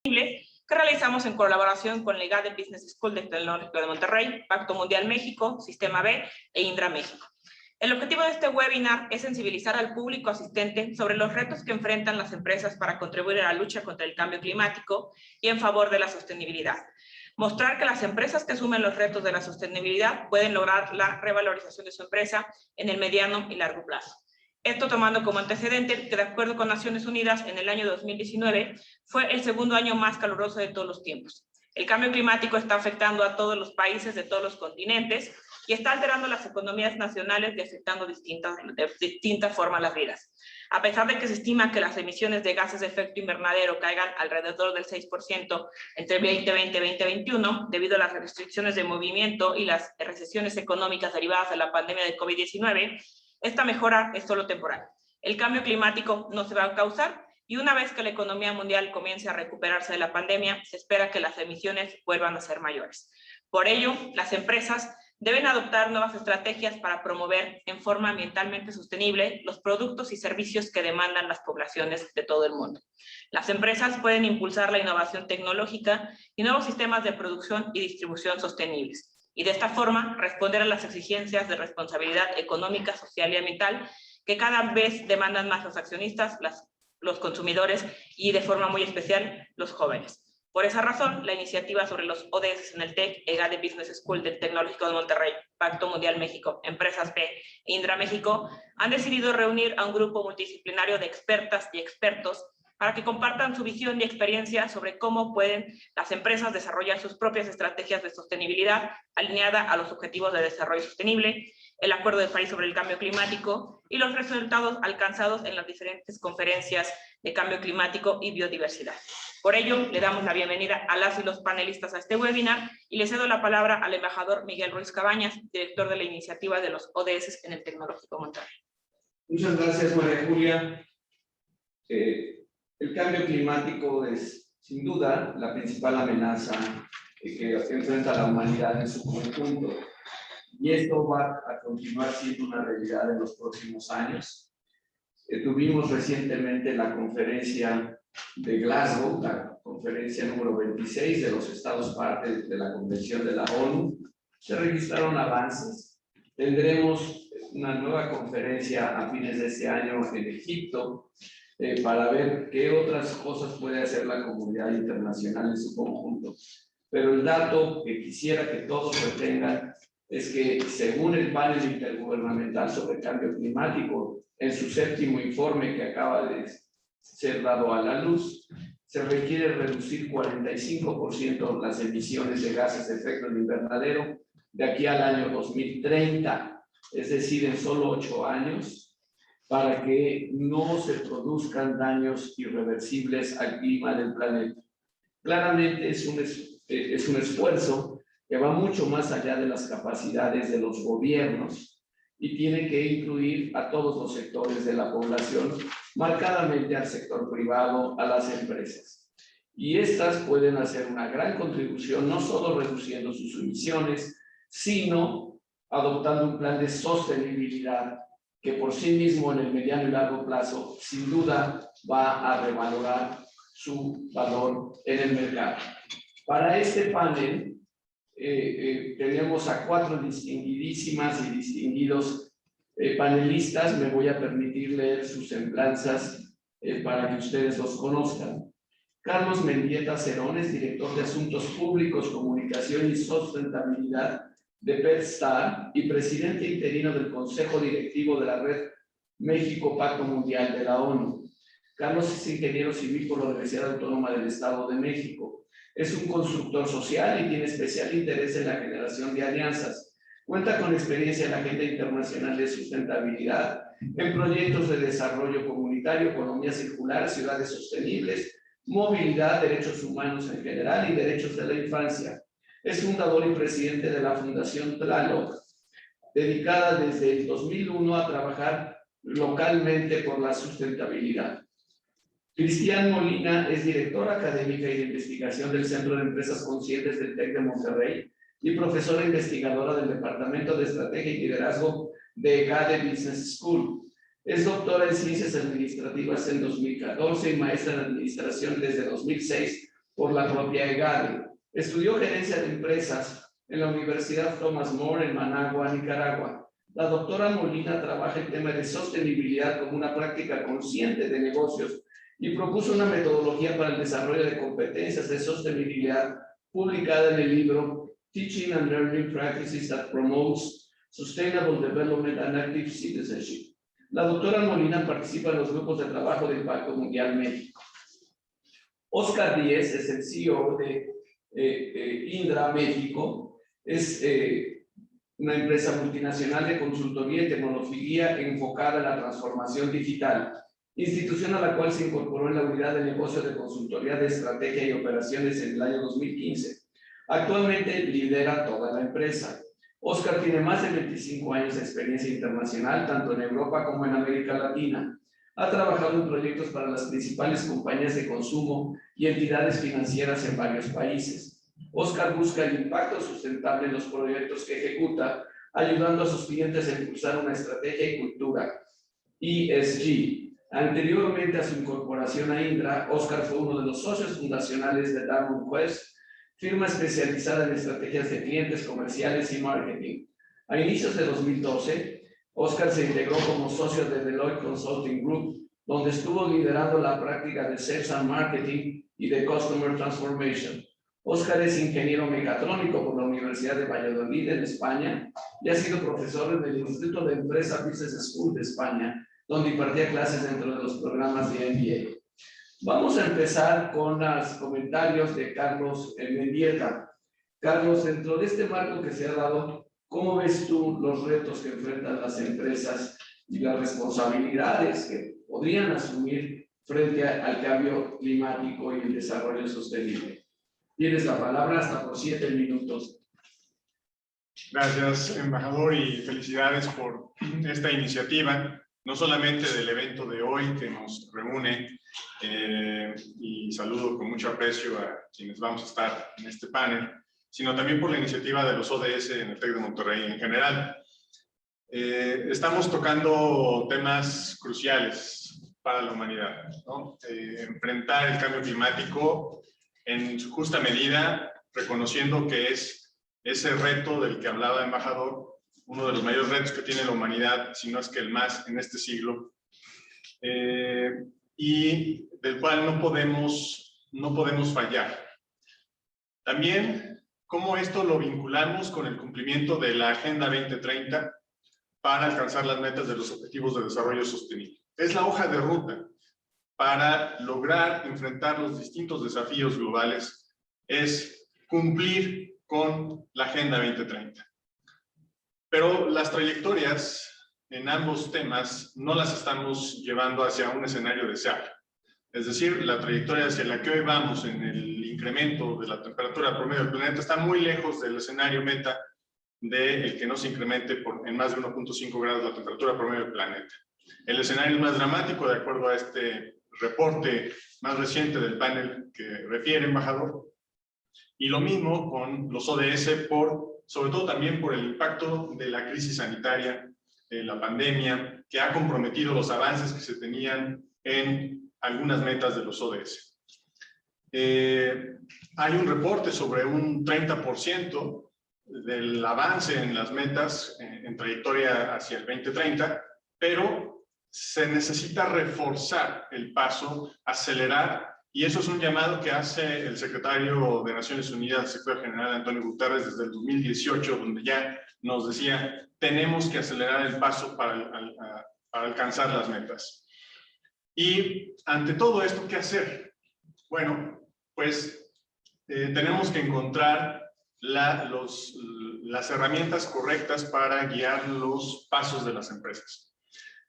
que realizamos en colaboración con la IGADE Business School del Tecnológico de Monterrey, Pacto Mundial México, Sistema B e Indra México. El objetivo de este webinar es sensibilizar al público asistente sobre los retos que enfrentan las empresas para contribuir a la lucha contra el cambio climático y en favor de la sostenibilidad. Mostrar que las empresas que asumen los retos de la sostenibilidad pueden lograr la revalorización de su empresa en el mediano y largo plazo. Esto tomando como antecedente que, de acuerdo con Naciones Unidas, en el año 2019 fue el segundo año más caluroso de todos los tiempos. El cambio climático está afectando a todos los países de todos los continentes y está alterando las economías nacionales y afectando de distintas formas las vidas. A pesar de que se estima que las emisiones de gases de efecto invernadero caigan alrededor del 6% entre 2020 y 2021, debido a las restricciones de movimiento y las recesiones económicas derivadas de la pandemia de COVID-19, esta mejora es solo temporal. El cambio climático no se va a causar y una vez que la economía mundial comience a recuperarse de la pandemia, se espera que las emisiones vuelvan a ser mayores. Por ello, las empresas deben adoptar nuevas estrategias para promover en forma ambientalmente sostenible los productos y servicios que demandan las poblaciones de todo el mundo. Las empresas pueden impulsar la innovación tecnológica y nuevos sistemas de producción y distribución sostenibles, y de esta forma responder a las exigencias de responsabilidad económica, social y ambiental que cada vez demandan más los accionistas, los consumidores y de forma muy especial los jóvenes. Por esa razón, la iniciativa sobre los ODS en el TEC, IGADE Business School del Tecnológico de Monterrey, Pacto Mundial México, Empresas B e Indra México han decidido reunir a un grupo multidisciplinario de expertas y expertos para que compartan su visión y experiencia sobre cómo pueden las empresas desarrollar sus propias estrategias de sostenibilidad alineada a los objetivos de desarrollo sostenible, el Acuerdo de París sobre el cambio climático y los resultados alcanzados en las diferentes conferencias de cambio climático y biodiversidad. Por ello, le damos la bienvenida a las y los panelistas a este webinar y le cedo la palabra al embajador Miguel Ruiz Cabañas, director de la iniciativa de los ODS en el Tecnológico Monterrey. Muchas gracias, María Julia. El cambio climático es, sin duda, la principal amenaza que enfrenta la humanidad en su conjunto. Y esto va a continuar siendo una realidad en los próximos años. Tuvimos recientemente la conferencia de Glasgow, la conferencia número 26 de los estados parte de la Convención de la ONU. Se registraron avances. Tendremos una nueva conferencia a fines de este año en Egipto para ver qué otras cosas puede hacer la comunidad internacional en su conjunto. Pero el dato que quisiera que todos retengan es que, según el panel intergubernamental sobre cambio climático, en su séptimo informe que acaba de ser dado a la luz, se requiere reducir 45% las emisiones de gases de efecto invernadero de aquí al año 2030, es decir, en solo 8 años, para que no se produzcan daños irreversibles al clima del planeta. Claramente es un esfuerzo que va mucho más allá de las capacidades de los gobiernos y tiene que incluir a todos los sectores de la población, marcadamente al sector privado, a las empresas. Y estas pueden hacer una gran contribución, no solo reduciendo sus emisiones, sino adoptando un plan de sostenibilidad que por sí mismo en el mediano y largo plazo, sin duda, va a revalorar su valor en el mercado. Para este panel, tenemos a 4 distinguidísimas y distinguidos panelistas. Me voy a permitir leer sus semblanzas para que ustedes los conozcan. Carlos Mendieta Cerón es director de Asuntos Públicos, Comunicación y Sustentabilidad de PetStar y presidente interino del Consejo Directivo de la Red México Pacto Mundial de la ONU. Carlos es ingeniero civil por la Universidad Autónoma del Estado de México. Es un constructor social y tiene especial interés en la generación de alianzas. Cuenta con experiencia en la Agenda Internacional de Sustentabilidad, en proyectos de desarrollo comunitario, economía circular, ciudades sostenibles, movilidad, derechos humanos en general y derechos de la infancia. Es fundador y presidente de la Fundación Tlaloc, dedicada desde el 2001 a trabajar localmente por la sustentabilidad. Cristian Molina es director académica y de investigación del Centro de Empresas Conscientes del TEC de Monterrey y profesora investigadora del Departamento de Estrategia y Liderazgo de IGADE Business School. Es doctora en Ciencias Administrativas en 2014 y maestra en Administración desde 2006 por la propia EGADE. Estudió gerencia de empresas en la Universidad Thomas More en Managua, Nicaragua. La doctora Molina trabaja el tema de sostenibilidad como una práctica consciente de negocios y propuso una metodología para el desarrollo de competencias de sostenibilidad publicada en el libro Teaching and Learning Practices that Promotes Sustainable Development and Active Citizenship. La doctora Molina participa en los grupos de trabajo del Pacto Mundial México. Oscar Díez es el CEO de Indra México. Es una empresa multinacional de consultoría y tecnología enfocada en la transformación digital, institución a la cual se incorporó en la unidad de negocio de consultoría de estrategia y operaciones en el año 2015. Actualmente lidera toda la empresa. Oscar tiene más de 25 años de experiencia internacional, tanto en Europa como en América Latina. Ha trabajado en proyectos para las principales compañías de consumo y entidades financieras en varios países. Oscar busca el impacto sustentable en los proyectos que ejecuta, ayudando a sus clientes a impulsar una estrategia y cultura ESG. Anteriormente a su incorporación a Indra, Oscar fue uno de los socios fundacionales de Diamond Quest, firma especializada en estrategias de clientes comerciales y marketing. A inicios de 2012, Oscar se integró como socio de Deloitte Consulting Group, donde estuvo liderando la práctica de Sales and Marketing y de Customer Transformation. Oscar es ingeniero mecatrónico por la Universidad de Valladolid en España y ha sido profesor en el Instituto de Empresa Business School de España, donde impartía clases dentro de los programas de MBA. Vamos a empezar con los comentarios de Carlos Mendieta. Carlos, dentro de este marco que se ha dado, ¿cómo ves tú los retos que enfrentan las empresas y las responsabilidades que podrían asumir frente al cambio climático y el desarrollo sostenible? Tienes la palabra hasta por 7 minutos. Gracias, embajador, y felicidades por esta iniciativa, no solamente del evento de hoy que nos reúne, y saludo con mucho aprecio a quienes vamos a estar en este panel, sino también por la iniciativa de los ODS en el TEC de Monterrey en general. Estamos tocando temas cruciales para la humanidad, ¿no? Enfrentar el cambio climático en su justa medida, reconociendo que es ese reto del que hablaba el embajador, uno de los mayores retos que tiene la humanidad, si no es que el más en este siglo, y del cual no podemos fallar. También, cómo esto lo vinculamos con el cumplimiento de la Agenda 2030 para alcanzar las metas de los Objetivos de Desarrollo Sostenible. Es la hoja de ruta para lograr enfrentar los distintos desafíos globales, es cumplir con la Agenda 2030. Pero las trayectorias en ambos temas no las estamos llevando hacia un escenario deseable. Es decir, la trayectoria hacia la que hoy vamos en el incremento de la temperatura promedio del planeta está muy lejos del escenario meta del que no se incremente en más de 1.5 grados la temperatura promedio del planeta. El escenario más dramático, de acuerdo a este reporte más reciente del panel que refiere, embajador, y lo mismo con los ODS, sobre todo también por el impacto de la crisis sanitaria, la pandemia, que ha comprometido los avances que se tenían en algunas metas de los ODS. Hay un reporte sobre un 30% del avance en las metas en trayectoria hacia el 2030, pero se necesita reforzar el paso, acelerar, y eso es un llamado que hace el secretario de Naciones Unidas, el secretario general Antonio Guterres, desde el 2018, donde ya nos decía, tenemos que acelerar el paso para alcanzar las metas. Y ante todo esto, ¿qué hacer? Bueno, pues tenemos que encontrar las herramientas correctas para guiar los pasos de las empresas.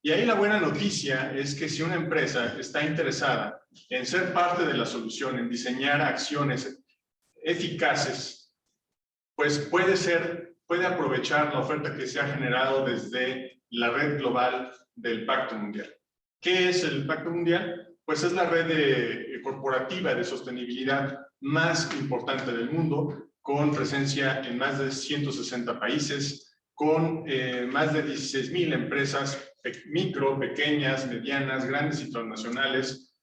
Y ahí la buena noticia es que si una empresa está interesada en ser parte de la solución, en diseñar acciones eficaces, pues puede aprovechar la oferta que se ha generado desde la red global del Pacto Mundial. ¿Qué es el Pacto Mundial? Pues es la red corporativa de sostenibilidad más importante del mundo, con presencia en más de 160 países, con más de 16,000 empresas micro, pequeñas, medianas, grandes y transnacionales,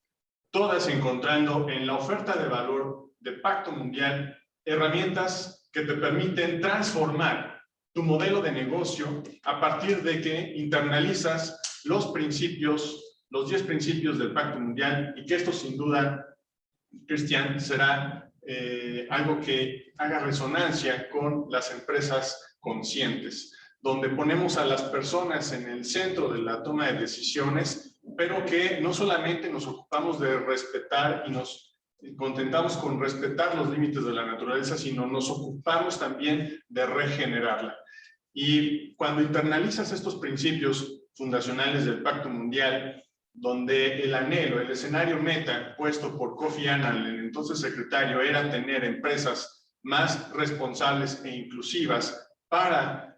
todas encontrando en la oferta de valor de Pacto Mundial herramientas que te permiten transformar tu modelo de negocio a partir de que internalizas los principios, los 10 principios del Pacto Mundial, y que esto sin duda, Cristian, será algo que haga resonancia con las empresas conscientes, donde ponemos a las personas en el centro de la toma de decisiones, pero que no solamente nos ocupamos de respetar y nos contentamos con respetar los límites de la naturaleza, sino nos ocupamos también de regenerarla. Y cuando internalizas estos principios fundacionales del Pacto Mundial, donde el anhelo, el escenario meta puesto por Kofi Annan, el entonces secretario, era tener empresas más responsables e inclusivas para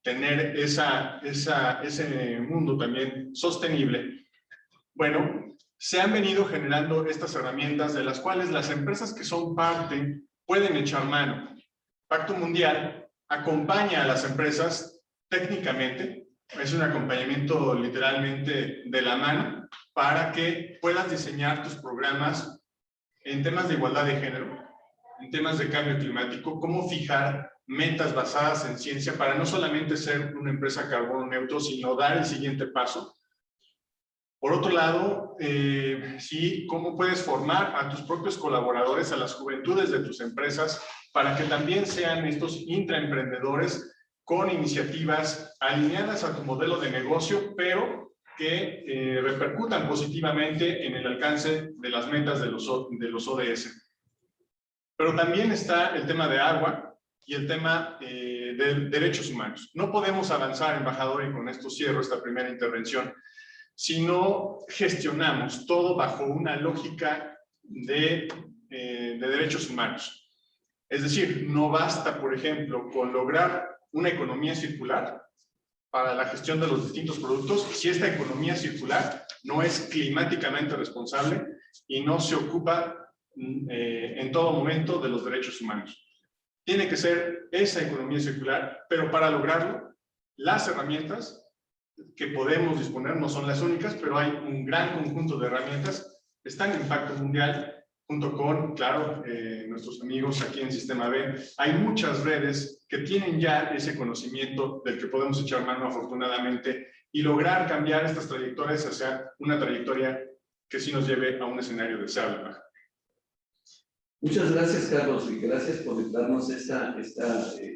tener ese mundo también sostenible. Bueno, se han venido generando estas herramientas de las cuales las empresas que son parte pueden echar mano. Pacto Mundial acompaña a las empresas técnicamente, es un acompañamiento literalmente de la mano para que puedas diseñar tus programas en temas de igualdad de género, en temas de cambio climático, cómo fijar metas basadas en ciencia para no solamente ser una empresa carbono neutro, sino dar el siguiente paso. Por otro lado, sí, cómo puedes formar a tus propios colaboradores, a las juventudes de tus empresas, para que también sean estos intraemprendedores con iniciativas alineadas a tu modelo de negocio, pero que repercutan positivamente en el alcance de las metas de los ODS. Pero también está el tema de agua y el tema de derechos humanos. No podemos avanzar, embajador, y con esto cierro esta primera intervención, si no gestionamos todo bajo una lógica de derechos humanos. Es decir, no basta, por ejemplo, con lograr una economía circular para la gestión de los distintos productos si esta economía circular no es climáticamente responsable y no se ocupa en todo momento de los derechos humanos. Tiene que ser esa economía circular, pero para lograrlo, las herramientas que podemos disponer no son las únicas, pero hay un gran conjunto de herramientas, están en Pacto Mundial, junto con, claro, nuestros amigos aquí en Sistema B. Hay muchas redes que tienen ya ese conocimiento del que podemos echar mano afortunadamente y lograr cambiar estas trayectorias hacia una trayectoria que sí nos lleve a un escenario deseable. Muchas gracias, Carlos, y gracias por darnos esta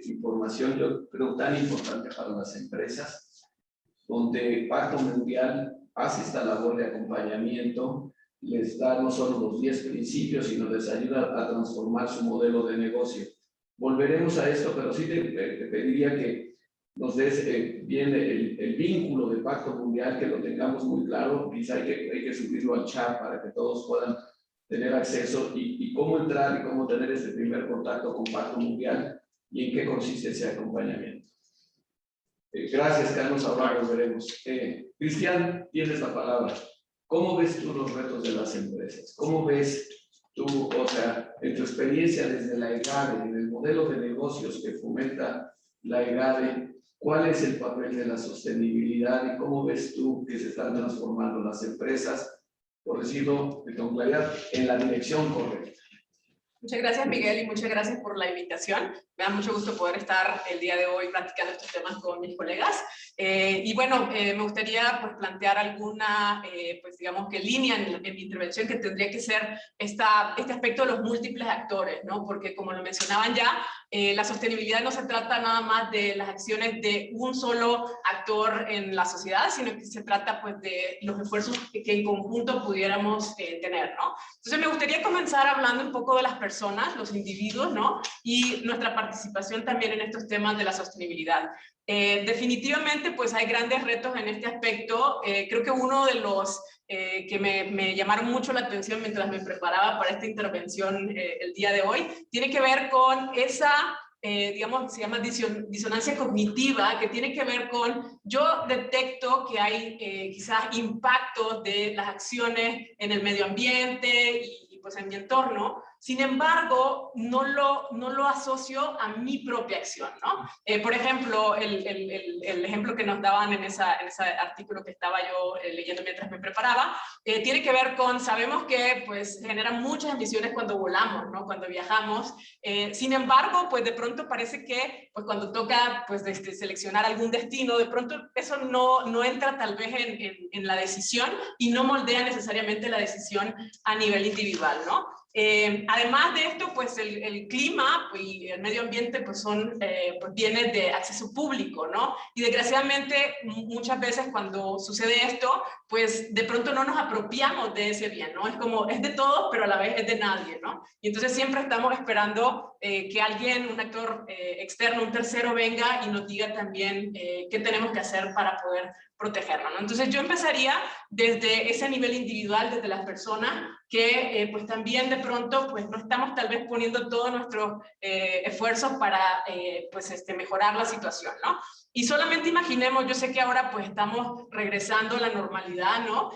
información, yo creo, tan importante para las empresas, donde Pacto Mundial hace esta labor de acompañamiento, les da no solo los 10 principios, sino les ayuda a transformar su modelo de negocio. Volveremos a esto, pero sí te pediría que nos des bien el vínculo del Pacto Mundial, que lo tengamos muy claro. Quizá hay que subirlo al chat para que todos puedan tener acceso y cómo entrar y cómo tener ese primer contacto con Pacto Mundial y en qué consiste ese acompañamiento. Gracias, Carlos. Ahora nos veremos. Cristian, tienes la palabra. ¿Cómo ves tú los retos de las empresas? ¿Cómo ves tú, o sea, en tu experiencia desde la EGADE, en el modelo de negocios que fomenta la EGADE, cuál es el papel de la sostenibilidad y cómo ves tú que se están transformando las empresas, por decirlo con claridad, en la dirección correcta? Muchas gracias, Miguel, y muchas gracias por la invitación. Me da mucho gusto poder estar el día de hoy platicando estos temas con mis colegas. Y bueno, me gustaría pues, plantear alguna, pues digamos que línea en mi intervención que tendría que ser este aspecto de los múltiples actores, ¿no? Porque como lo mencionaban ya, la sostenibilidad no se trata nada más de las acciones de un solo actor en la sociedad, sino que se trata pues de los esfuerzos que en conjunto pudiéramos tener, ¿no? Entonces me gustaría comenzar hablando un poco de las personas, los individuos, ¿no? Y nuestra participación también en estos temas de la sostenibilidad. Definitivamente pues hay grandes retos en este aspecto. Creo que uno de los que me llamaron mucho la atención mientras me preparaba para esta intervención el día de hoy, tiene que ver con esa, digamos, se llama disonancia cognitiva, que tiene que ver con, yo detecto que hay quizás impactos de las acciones en el medio ambiente y pues en mi entorno. Sin embargo, no lo asocio a mi propia acción, ¿no? Por ejemplo, el ejemplo que nos daban en ese artículo que estaba yo leyendo mientras me preparaba, tiene que ver con, sabemos que pues generan muchas emisiones cuando volamos, ¿no? Cuando viajamos. Sin embargo, pues de pronto parece que pues cuando toca pues seleccionar algún destino, de pronto eso no entra tal vez en la decisión y no moldea necesariamente la decisión a nivel individual, ¿no? Además de esto, pues el clima y el medio ambiente pues pues viene de acceso público, ¿no? Y desgraciadamente muchas veces cuando sucede esto, pues de pronto no nos apropiamos de ese bien, ¿no? Es como, es de todos, pero a la vez es de nadie, ¿no? Y entonces siempre estamos esperando que alguien, un actor externo, un tercero venga y nos diga también qué tenemos que hacer para poder protegerla, ¿no? Entonces yo empezaría desde ese nivel individual, desde las personas que pues también de pronto pues no estamos tal vez poniendo todos nuestros esfuerzos para pues mejorar la situación, ¿no? Y solamente imaginemos, yo sé que ahora pues estamos regresando a la normalidad, ¿no?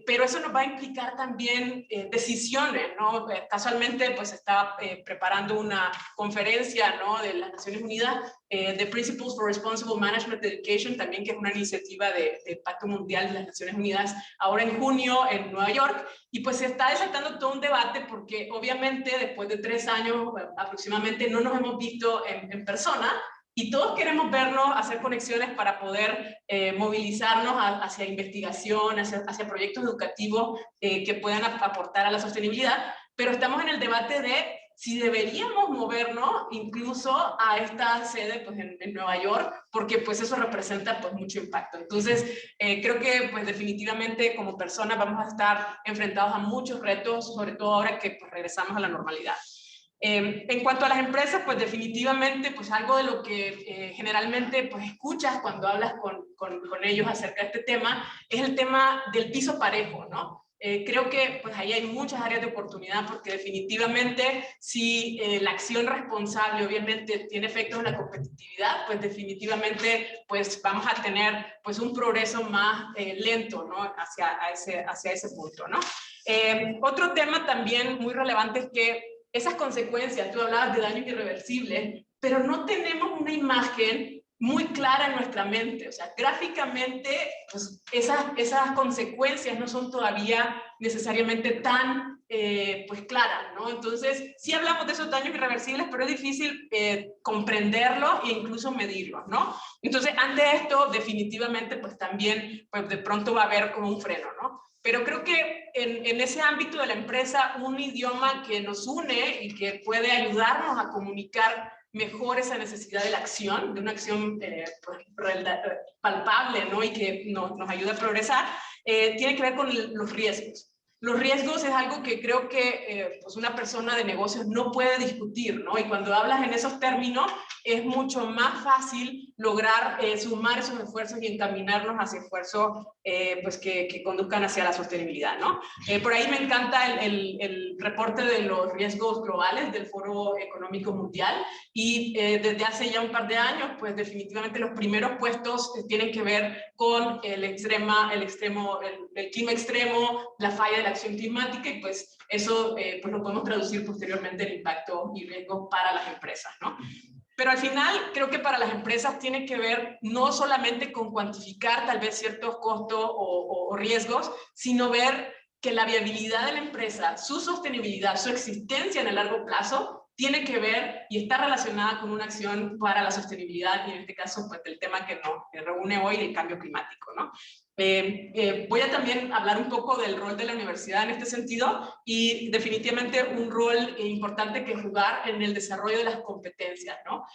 Pero eso nos va a implicar también decisiones, ¿no? Casualmente pues estaba preparando una conferencia, ¿no? De las Naciones Unidas, The Principles for Responsible Management Education, también que es una iniciativa del Pacto Mundial de las Naciones Unidas, ahora en junio en Nueva York, y pues se está desatando todo un debate porque obviamente después de 3 años aproximadamente no nos hemos visto en persona, y todos queremos vernos, hacer conexiones para poder movilizarnos hacia investigación, hacia proyectos educativos que puedan aportar a la sostenibilidad, pero estamos en el debate de si deberíamos movernos incluso a esta sede pues, en Nueva York, porque pues eso representa pues mucho impacto. Entonces, creo que pues definitivamente como personas vamos a estar enfrentados a muchos retos, sobre todo ahora que pues, regresamos a la normalidad. En cuanto a las empresas, pues definitivamente pues algo de lo que generalmente pues escuchas cuando hablas con ellos acerca de este tema es el tema del piso parejo, ¿no? Creo que pues ahí hay muchas áreas de oportunidad porque definitivamente si la acción responsable obviamente tiene efectos en la competitividad, pues definitivamente pues vamos a tener pues un progreso más lento, ¿no? hacia ese punto, ¿no? Otro tema también muy relevante es que esas consecuencias, tú hablabas de daños irreversibles, pero no tenemos una imagen muy clara en nuestra mente, o sea, gráficamente, pues esas consecuencias no son todavía necesariamente tan pues claras, ¿no? Entonces, sí hablamos de esos daños irreversibles, pero es difícil comprenderlos e incluso medirlos, ¿no? Entonces, ante esto, definitivamente, pues también, pues de pronto va a haber como un freno, ¿no? Pero creo que en ese ámbito de la empresa, un idioma que nos une y que puede ayudarnos a comunicar mejor esa necesidad de la acción, de una acción palpable, ¿no? Y que nos ayude a progresar, tiene que ver con los riesgos. Los riesgos es algo que creo que pues una persona de negocios no puede discutir, ¿no? Y cuando hablas en esos términos, es mucho más fácil lograr sumar esos esfuerzos y encaminarnos hacia esfuerzos pues que conduzcan hacia la sostenibilidad, ¿no? Por ahí me encanta el reporte de los riesgos globales del Foro Económico Mundial y desde hace ya un par de años, pues definitivamente los primeros puestos tienen que ver con el clima extremo, la falla de la acción climática y pues eso pues lo podemos traducir posteriormente en impacto y riesgos para las empresas, ¿no? Pero al final creo que para las empresas tiene que ver no solamente con cuantificar tal vez ciertos costos o riesgos, sino ver que la viabilidad de la empresa, su sostenibilidad, su existencia en el largo plazo, tiene que ver y está relacionada con una acción para la sostenibilidad y en este caso pues del tema que nos reúne hoy, el cambio climático, ¿no? Voy a también hablar un poco del rol de la universidad en este sentido y definitivamente un rol importante que jugar en el desarrollo de las competencias, ¿no?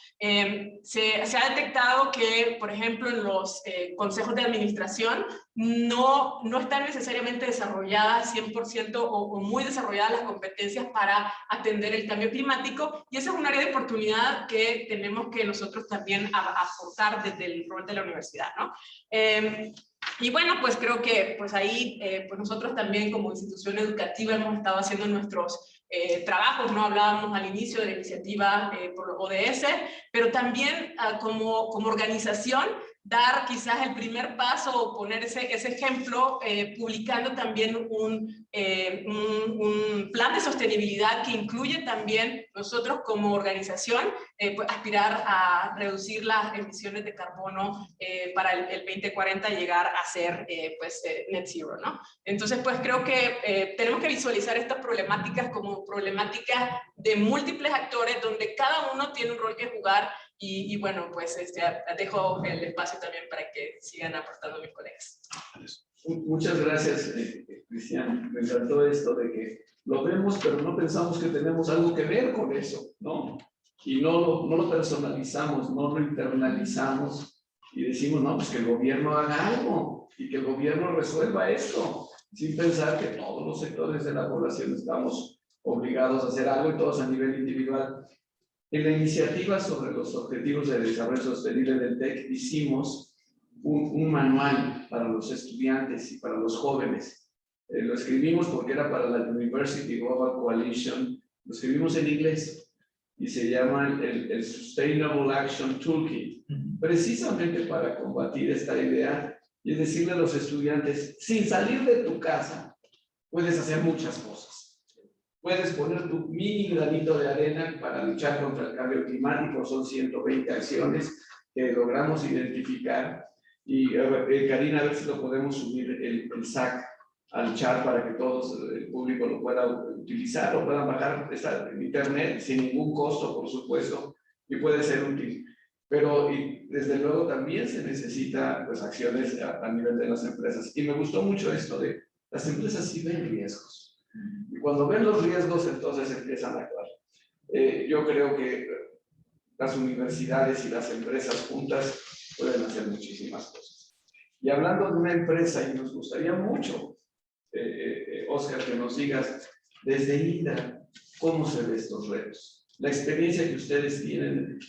Se ha detectado que, por ejemplo, en los consejos de administración no están necesariamente desarrolladas 100% o muy desarrolladas las competencias para atender el cambio climático y esa es un área de oportunidad que tenemos que nosotros también aportar desde el rol de la universidad, ¿no? Y bueno, pues creo que pues ahí pues nosotros también como institución educativa hemos estado haciendo nuestros trabajos, ¿no? Hablábamos al inicio de la iniciativa por los ODS, pero también como organización dar quizás el primer paso o poner ese ejemplo, publicando también un plan de sostenibilidad que incluye también nosotros como organización pues aspirar a reducir las emisiones de carbono para el 2040 y llegar a ser net zero, ¿no? Entonces pues creo que tenemos que visualizar estas problemáticas como problemáticas de múltiples actores donde cada uno tiene un rol que jugar. Y bueno, pues dejo el espacio también para que sigan aportando mis colegas. Muchas gracias, Cristian. Me encantó esto de que lo vemos, pero no pensamos que tenemos algo que ver con eso, ¿no? Y no lo personalizamos, no lo internalizamos y decimos, no, pues que el gobierno haga algo y que el gobierno resuelva esto, sin pensar que todos los sectores de la población estamos obligados a hacer algo y todos a nivel individual. En la iniciativa sobre los objetivos de desarrollo sostenible del TEC hicimos un manual para los estudiantes y para los jóvenes. Lo escribimos porque era para la University Global Coalition, lo escribimos en inglés y se llama el Sustainable Action Toolkit, precisamente para combatir esta idea y decirle a los estudiantes, sin salir de tu casa, puedes hacer muchas cosas. Puedes poner tu mini granito de arena para luchar contra el cambio climático. Son 120 acciones que logramos identificar. Y Karina, a ver si lo podemos subir el SAC al chat para que todos, el público lo pueda utilizar o puedan bajar en internet sin ningún costo, por supuesto, y puede ser útil. Pero y desde luego también se necesita pues, acciones a nivel de las empresas. Y me gustó mucho esto de las empresas sí ven riesgos. Y cuando ven los riesgos, entonces empiezan a actuar. Yo creo que las universidades y las empresas juntas pueden hacer muchísimas cosas. Y hablando de una empresa, y nos gustaría mucho, Oscar, que nos digas desde Indra, ¿cómo se ven estos retos? La experiencia que ustedes tienen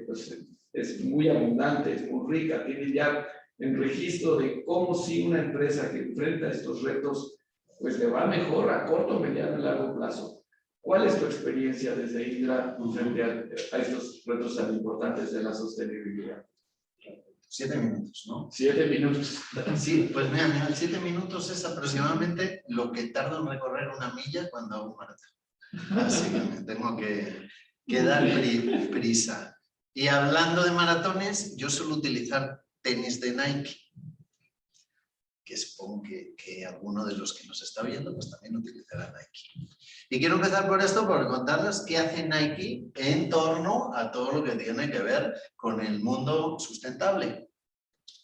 pues, es muy abundante, es muy rica, tienen ya en registro de cómo si una empresa que enfrenta estos retos pues le va mejor a corto, mediano y largo plazo. ¿Cuál es tu experiencia desde Indra frente a estos retos tan importantes de la sostenibilidad? 7 minutos, ¿no? 7 minutos. Sí, pues mira, 7 minutos es aproximadamente lo que tarda en recorrer una milla cuando hago un maratón. Así que me tengo que dar prisa. Y hablando de maratones, yo suelo utilizar tenis de Nike, que supongo que alguno de los que nos está viendo pues también utilizará Nike. Y quiero empezar por esto, por contarles qué hace Nike en torno a todo lo que tiene que ver con el mundo sustentable.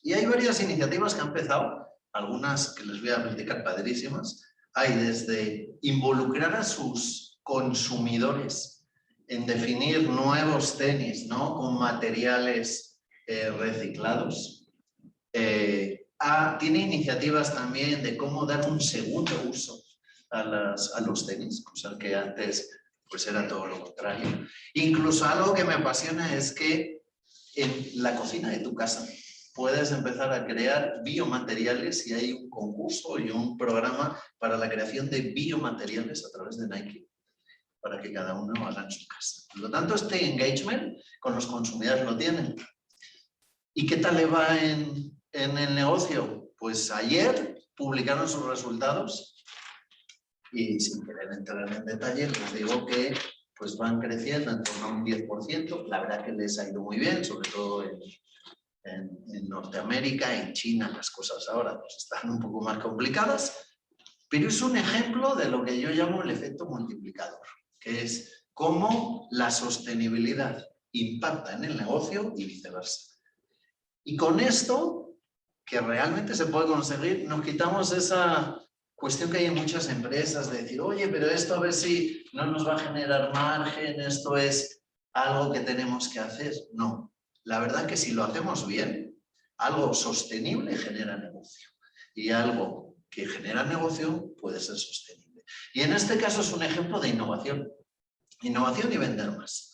Y hay varias iniciativas que han empezado, algunas que les voy a platicar padrísimas. Hay desde involucrar a sus consumidores en definir nuevos tenis, ¿no? Con materiales reciclados. Tiene iniciativas también de cómo dar un segundo uso a los tenis, cosa que antes pues era todo lo contrario. Incluso algo que me apasiona es que en la cocina de tu casa puedes empezar a crear biomateriales y hay un concurso y un programa para la creación de biomateriales a través de Nike para que cada uno haga en su casa. Por lo tanto, este engagement con los consumidores lo tienen. ¿Y qué tal le va en el negocio? Pues ayer publicaron sus resultados y sin querer entrar en detalle les digo que pues van creciendo en torno a un 10%. La verdad que les ha ido muy bien, sobre todo en Norteamérica, en China las cosas ahora pues están un poco más complicadas, pero es un ejemplo de lo que yo llamo el efecto multiplicador, que es cómo la sostenibilidad impacta en el negocio y viceversa. Y con esto, que realmente se puede conseguir, nos quitamos esa cuestión que hay en muchas empresas de decir, oye, pero esto a ver si no nos va a generar margen, esto es algo que tenemos que hacer. No, la verdad que si lo hacemos bien, algo sostenible genera negocio. Y algo que genera negocio puede ser sostenible. Y en este caso es un ejemplo de innovación. Innovación y vender más.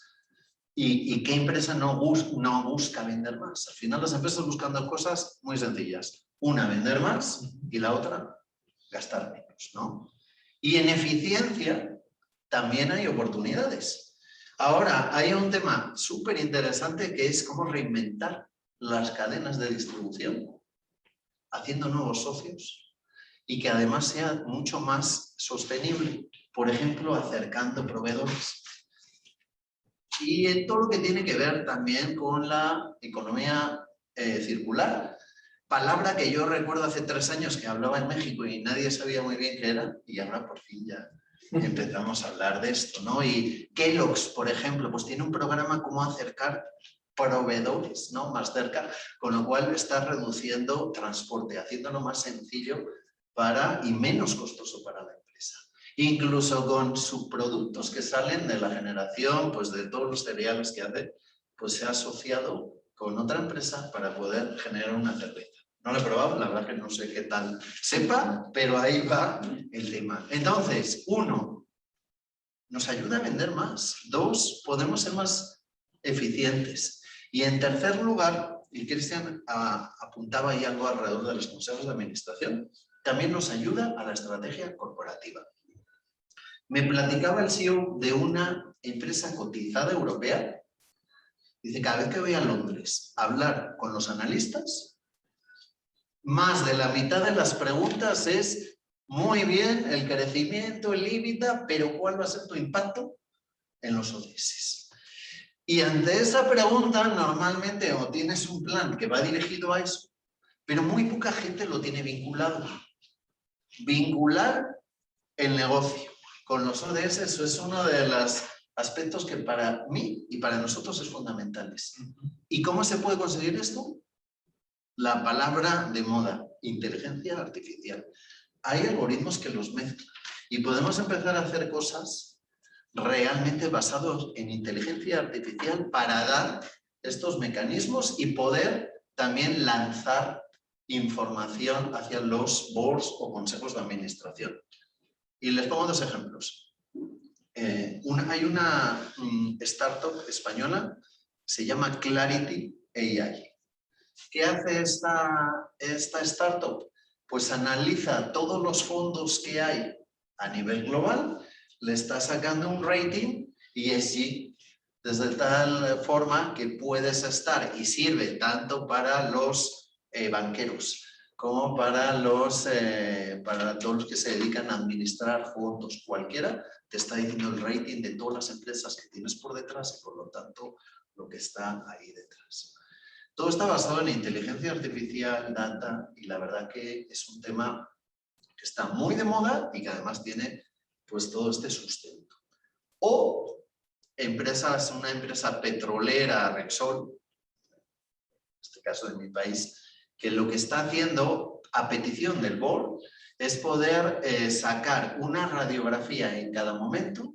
¿Y qué empresa no busca vender más? Al final las empresas buscan dos cosas muy sencillas. Una, vender más y la otra, gastar menos, ¿no? Y en eficiencia también hay oportunidades. Ahora, hay un tema súper interesante que es cómo reinventar las cadenas de distribución, haciendo nuevos socios y que además sea mucho más sostenible, por ejemplo, acercando proveedores. Y en todo lo que tiene que ver también con la economía circular, palabra que yo recuerdo hace 3 años que hablaba en México y nadie sabía muy bien qué era, y ahora por fin ya empezamos a hablar de esto, ¿no? Y Kellogg's, por ejemplo, pues tiene un programa como acercar proveedores, ¿no? Más cerca, con lo cual está reduciendo transporte, haciéndolo más sencillo y menos costoso para la empresa. Incluso con subproductos que salen de la generación, pues de todos los cereales que hace, pues se ha asociado con otra empresa para poder generar una cerveza. No lo he probado, la verdad que no sé qué tal sepa, pero ahí va el tema. Entonces, 1, nos ayuda a vender más. 2, podemos ser más eficientes. Y en tercer lugar, y Cristian apuntaba ahí algo alrededor de los consejos de administración, también nos ayuda a la estrategia corporativa. Me platicaba el CEO de una empresa cotizada europea. Dice, cada vez que voy a Londres a hablar con los analistas, más de la mitad de las preguntas es, muy bien, el crecimiento, el EBITDA, pero ¿cuál va a ser tu impacto en los ODS? Y ante esa pregunta, normalmente o tienes un plan que va dirigido a eso, pero muy poca gente lo tiene vinculado. Vincular el negocio con los ODS, eso es uno de los aspectos que para mí y para nosotros es fundamentales. ¿Y cómo se puede conseguir esto? La palabra de moda, inteligencia artificial. Hay algoritmos que los mezclan y podemos empezar a hacer cosas realmente basados en inteligencia artificial para dar estos mecanismos y poder también lanzar información hacia los boards o consejos de administración. Y les pongo 2 ejemplos. Hay una startup española, se llama Clarity AI. ¿Qué hace esta startup? Pues analiza todos los fondos que hay a nivel global, le está sacando un rating ESG, desde tal forma que puedes estar y sirve tanto para los banqueros como para todos los que se dedican a administrar fondos, cualquiera, te está diciendo el rating de todas las empresas que tienes por detrás y por lo tanto lo que está ahí detrás. Todo está basado en inteligencia artificial, data, y la verdad que es un tema que está muy de moda y que además tiene pues todo este sustento. O una empresa petrolera, Repsol, en este caso de mi país, que lo que está haciendo a petición del board es poder sacar una radiografía en cada momento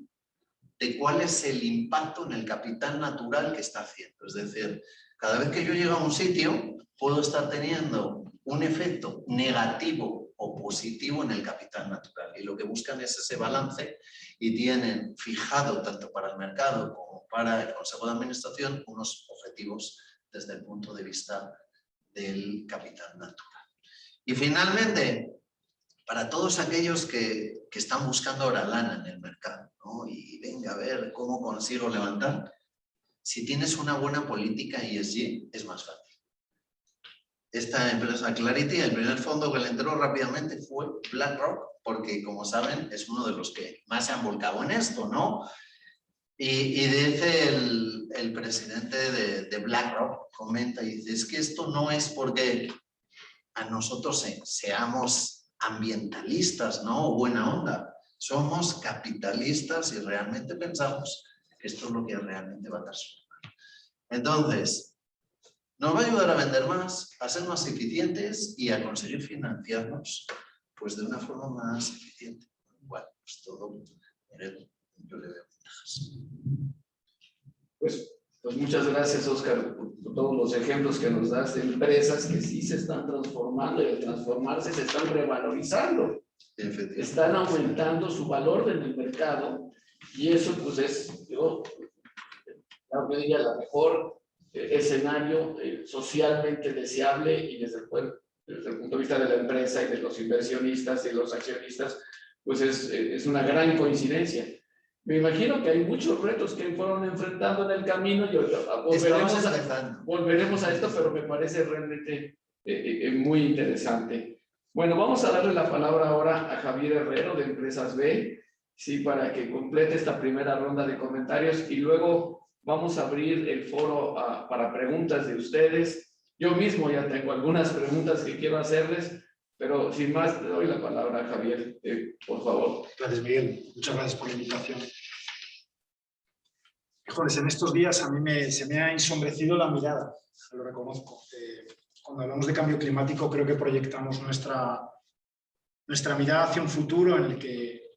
de cuál es el impacto en el capital natural que está haciendo. Es decir, cada vez que yo llego a un sitio, puedo estar teniendo un efecto negativo o positivo en el capital natural. Y lo que buscan es ese balance y tienen fijado, tanto para el mercado como para el Consejo de Administración, unos objetivos desde el punto de vista del capital natural. Y finalmente, para todos aquellos que están buscando ahora lana en el mercado, ¿no? Y venga a ver cómo consigo levantar, si tienes una buena política ESG, es más fácil. Esta empresa Clarity, el primer fondo que le entró rápidamente fue BlackRock, porque como saben es uno de los que más se han volcado en esto, ¿no? Y dice el presidente de BlackRock, comenta y dice, es que esto no es porque a nosotros seamos ambientalistas, ¿no? O buena onda. Somos capitalistas y realmente pensamos que esto es lo que realmente va a transformar. Entonces, nos va a ayudar a vender más, a ser más eficientes y a conseguir financiarnos pues de una forma más eficiente. Bueno, pues todo, yo le veo ventajas. Pues muchas gracias, Óscar, por todos los ejemplos que nos das de empresas que sí se están transformando y al transformarse se están revalorizando. Están aumentando su valor en el mercado y eso pues es, yo diría, la mejor escenario socialmente deseable y desde el punto de vista de la empresa y de los inversionistas y de los accionistas, pues es una gran coincidencia. Me imagino que hay muchos retos que fueron enfrentando en el camino y volveremos a esto, pero me parece realmente muy interesante. Bueno, vamos a darle la palabra ahora a Javier Herrero de Empresas B, sí, para que complete esta primera ronda de comentarios y luego vamos a abrir el foro para preguntas de ustedes. Yo mismo ya tengo algunas preguntas que quiero hacerles, pero sin más, te doy la palabra a Javier, por favor. Gracias, Miguel. Muchas gracias por la invitación. Híjoles, en estos días a mí se me ha ensombrecido la mirada, lo reconozco. Cuando hablamos de cambio climático, creo que proyectamos nuestra mirada hacia un futuro en el que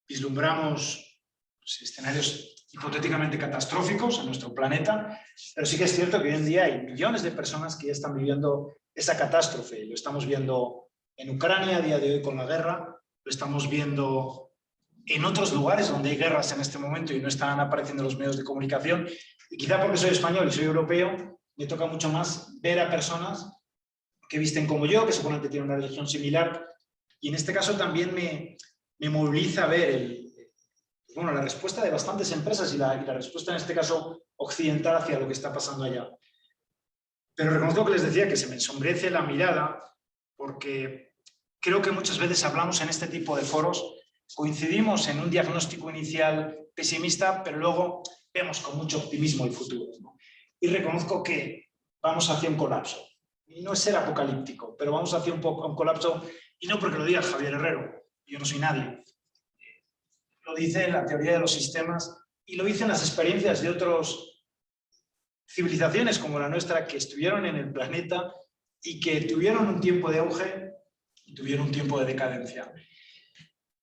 vislumbramos escenarios hipotéticamente catastróficos en nuestro planeta, pero sí que es cierto que hoy en día hay millones de personas que ya están viviendo esa catástrofe. Lo estamos viendo en Ucrania a día de hoy con la guerra, lo estamos viendo en otros lugares donde hay guerras en este momento y no están apareciendo los medios de comunicación. Y quizá porque soy español y soy europeo, me toca mucho más ver a personas que visten como yo, que seguramente tienen una religión similar, y en este caso también me moviliza ver la respuesta de bastantes empresas y la respuesta en este caso occidental hacia lo que está pasando allá. Pero reconozco que les decía que se me ensombrece la mirada porque creo que muchas veces hablamos en este tipo de foros, coincidimos en un diagnóstico inicial pesimista, pero luego vemos con mucho optimismo el futuro, ¿no? Y reconozco que vamos hacia un colapso. Y no es ser apocalíptico, pero vamos hacia un colapso, y no porque lo diga Javier Herrero, yo no soy nadie. Lo dice la teoría de los sistemas y lo dicen las experiencias de otras civilizaciones como la nuestra que estuvieron en el planeta y que tuvieron un tiempo de auge y tuvieron un tiempo de decadencia.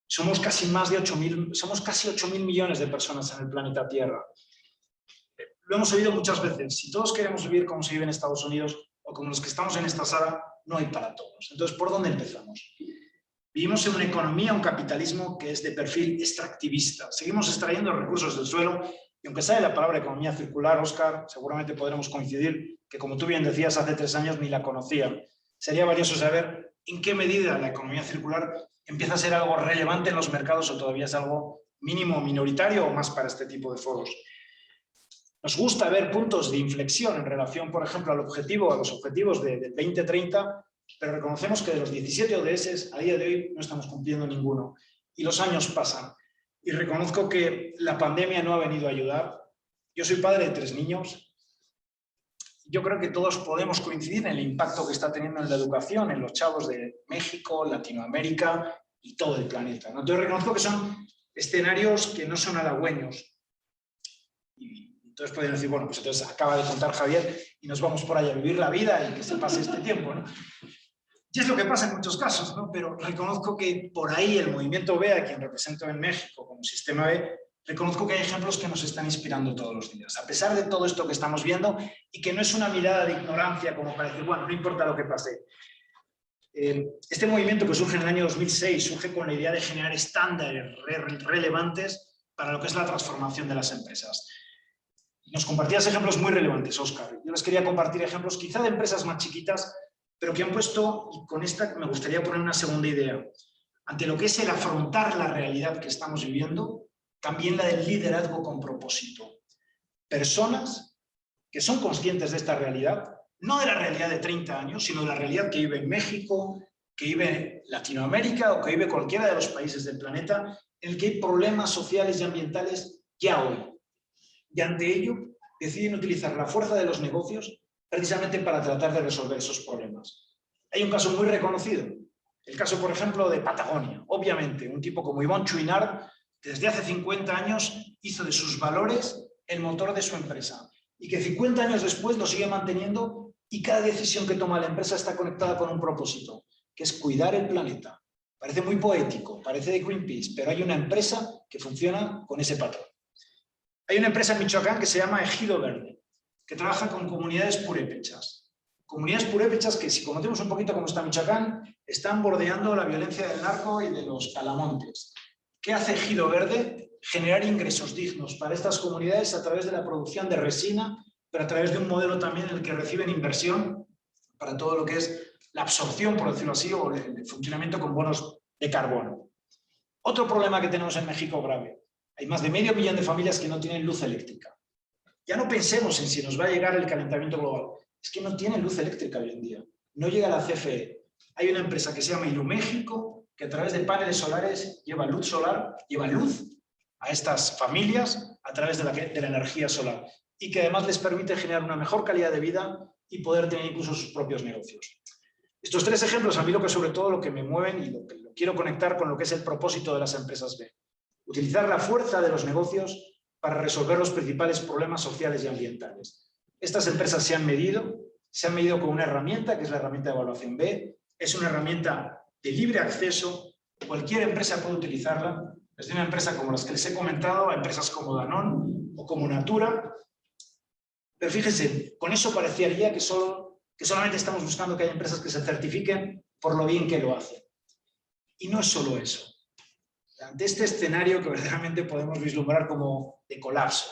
Somos casi 8.000 millones de personas en el planeta Tierra. Lo hemos oído muchas veces. Si todos queremos vivir como se vive en Estados Unidos o como los que estamos en esta sala, no hay para todos. Entonces, ¿por dónde empezamos? Vivimos en una economía, un capitalismo que es de perfil extractivista. Seguimos extrayendo recursos del suelo y aunque sale la palabra economía circular, Óscar, seguramente podremos coincidir que, como tú bien decías, hace 3 años ni la conocía. Sería valioso saber en qué medida la economía circular empieza a ser algo relevante en los mercados o todavía es algo mínimo, minoritario o más para este tipo de foros. Nos gusta ver puntos de inflexión en relación, por ejemplo, a los objetivos del 2030, pero reconocemos que de los 17 ODS a día de hoy no estamos cumpliendo ninguno. Y los años pasan. Y reconozco que la pandemia no ha venido a ayudar. Yo soy padre de 3 niños. Yo creo que todos podemos coincidir en el impacto que está teniendo en la educación, en los chavos de México, Latinoamérica y todo el planeta, ¿no? Entonces reconozco que son escenarios que no son halagüeños. Entonces podrían decir, bueno, pues entonces acaba de contar Javier y nos vamos por allá a vivir la vida y que se pase este tiempo, ¿no? Y es lo que pasa en muchos casos, ¿no? Pero reconozco que por ahí el movimiento B, a quien represento en México como Sistema B, reconozco que hay ejemplos que nos están inspirando todos los días, a pesar de todo esto que estamos viendo y que no es una mirada de ignorancia como para decir, bueno, no importa lo que pase. Este movimiento que surge en el año 2006 surge con la idea de generar estándares relevantes para lo que es la transformación de las empresas. Nos compartías ejemplos muy relevantes, Óscar. Yo les quería compartir ejemplos quizá de empresas más chiquitas, pero que han puesto, y con esta me gustaría poner una segunda idea, ante lo que es el afrontar la realidad que estamos viviendo, también la del liderazgo con propósito. Personas que son conscientes de esta realidad, no de la realidad de 30 años, sino de la realidad que vive México, que vive Latinoamérica o que vive cualquiera de los países del planeta, en el que hay problemas sociales y ambientales ya hoy. Y ante ello deciden utilizar la fuerza de los negocios precisamente para tratar de resolver esos problemas. Hay un caso muy reconocido, el caso, por ejemplo, de Patagonia. Obviamente, un tipo como Yvon Chouinard, desde hace 50 años, hizo de sus valores el motor de su empresa y que 50 años después lo sigue manteniendo y cada decisión que toma la empresa está conectada con un propósito, que es cuidar el planeta. Parece muy poético, parece de Greenpeace, pero hay una empresa que funciona con ese patrón. Hay una empresa en Michoacán que se llama Ejido Verde, que trabaja con comunidades purépechas. Comunidades purépechas que, si conocemos un poquito cómo está Michoacán, están bordeando la violencia del narco y de los talamontes. ¿Qué hace Ejido Verde? Generar ingresos dignos para estas comunidades a través de la producción de resina, pero a través de un modelo también en el que reciben inversión para todo lo que es la absorción, por decirlo así, o el funcionamiento con bonos de carbono. Otro problema que tenemos en México grave. Hay más de 500 millones de familias que no tienen luz eléctrica. Ya no pensemos en si nos va a llegar el calentamiento global. Es que no tienen luz eléctrica hoy en día. No llega la CFE. Hay una empresa que se llama Iluméxico, que a través de paneles solares lleva luz solar, lleva luz a estas familias a través de la energía solar y que además les permite generar una mejor calidad de vida y poder tener incluso sus propios negocios. Estos 3 ejemplos a mí sobre todo lo que me mueven y lo quiero conectar con lo que es el propósito de las empresas B. Utilizar la fuerza de los negocios para resolver los principales problemas sociales y ambientales. Estas empresas se han medido con una herramienta que es la herramienta de evaluación B. Es una herramienta de libre acceso, cualquier empresa puede utilizarla, desde una empresa como las que les he comentado, a empresas como Danone o como Natura. Pero fíjense, con eso parecería que solamente estamos buscando que haya empresas que se certifiquen por lo bien que lo hacen. Y no es solo eso. Ante este escenario que verdaderamente podemos vislumbrar como de colapso,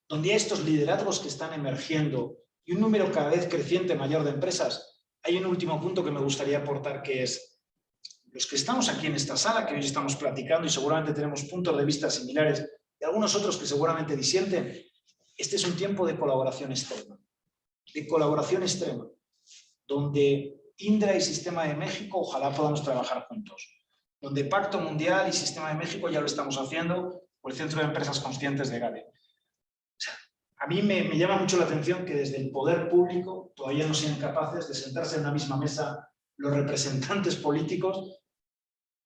donde hay estos liderazgos que están emergiendo y un número cada vez creciente mayor de empresas, hay un último punto que me gustaría aportar, que es los que estamos aquí en esta sala, que hoy estamos platicando y seguramente tenemos puntos de vista similares y algunos otros que seguramente disienten. Este es un tiempo de colaboración extrema, donde Indra y Sistema de México ojalá podamos trabajar juntos, donde Pacto Mundial y Sistema de México ya lo estamos haciendo por el Centro de Empresas Conscientes de GADE. A mí me llama mucho la atención que desde el poder público todavía no sean capaces de sentarse en una misma mesa los representantes políticos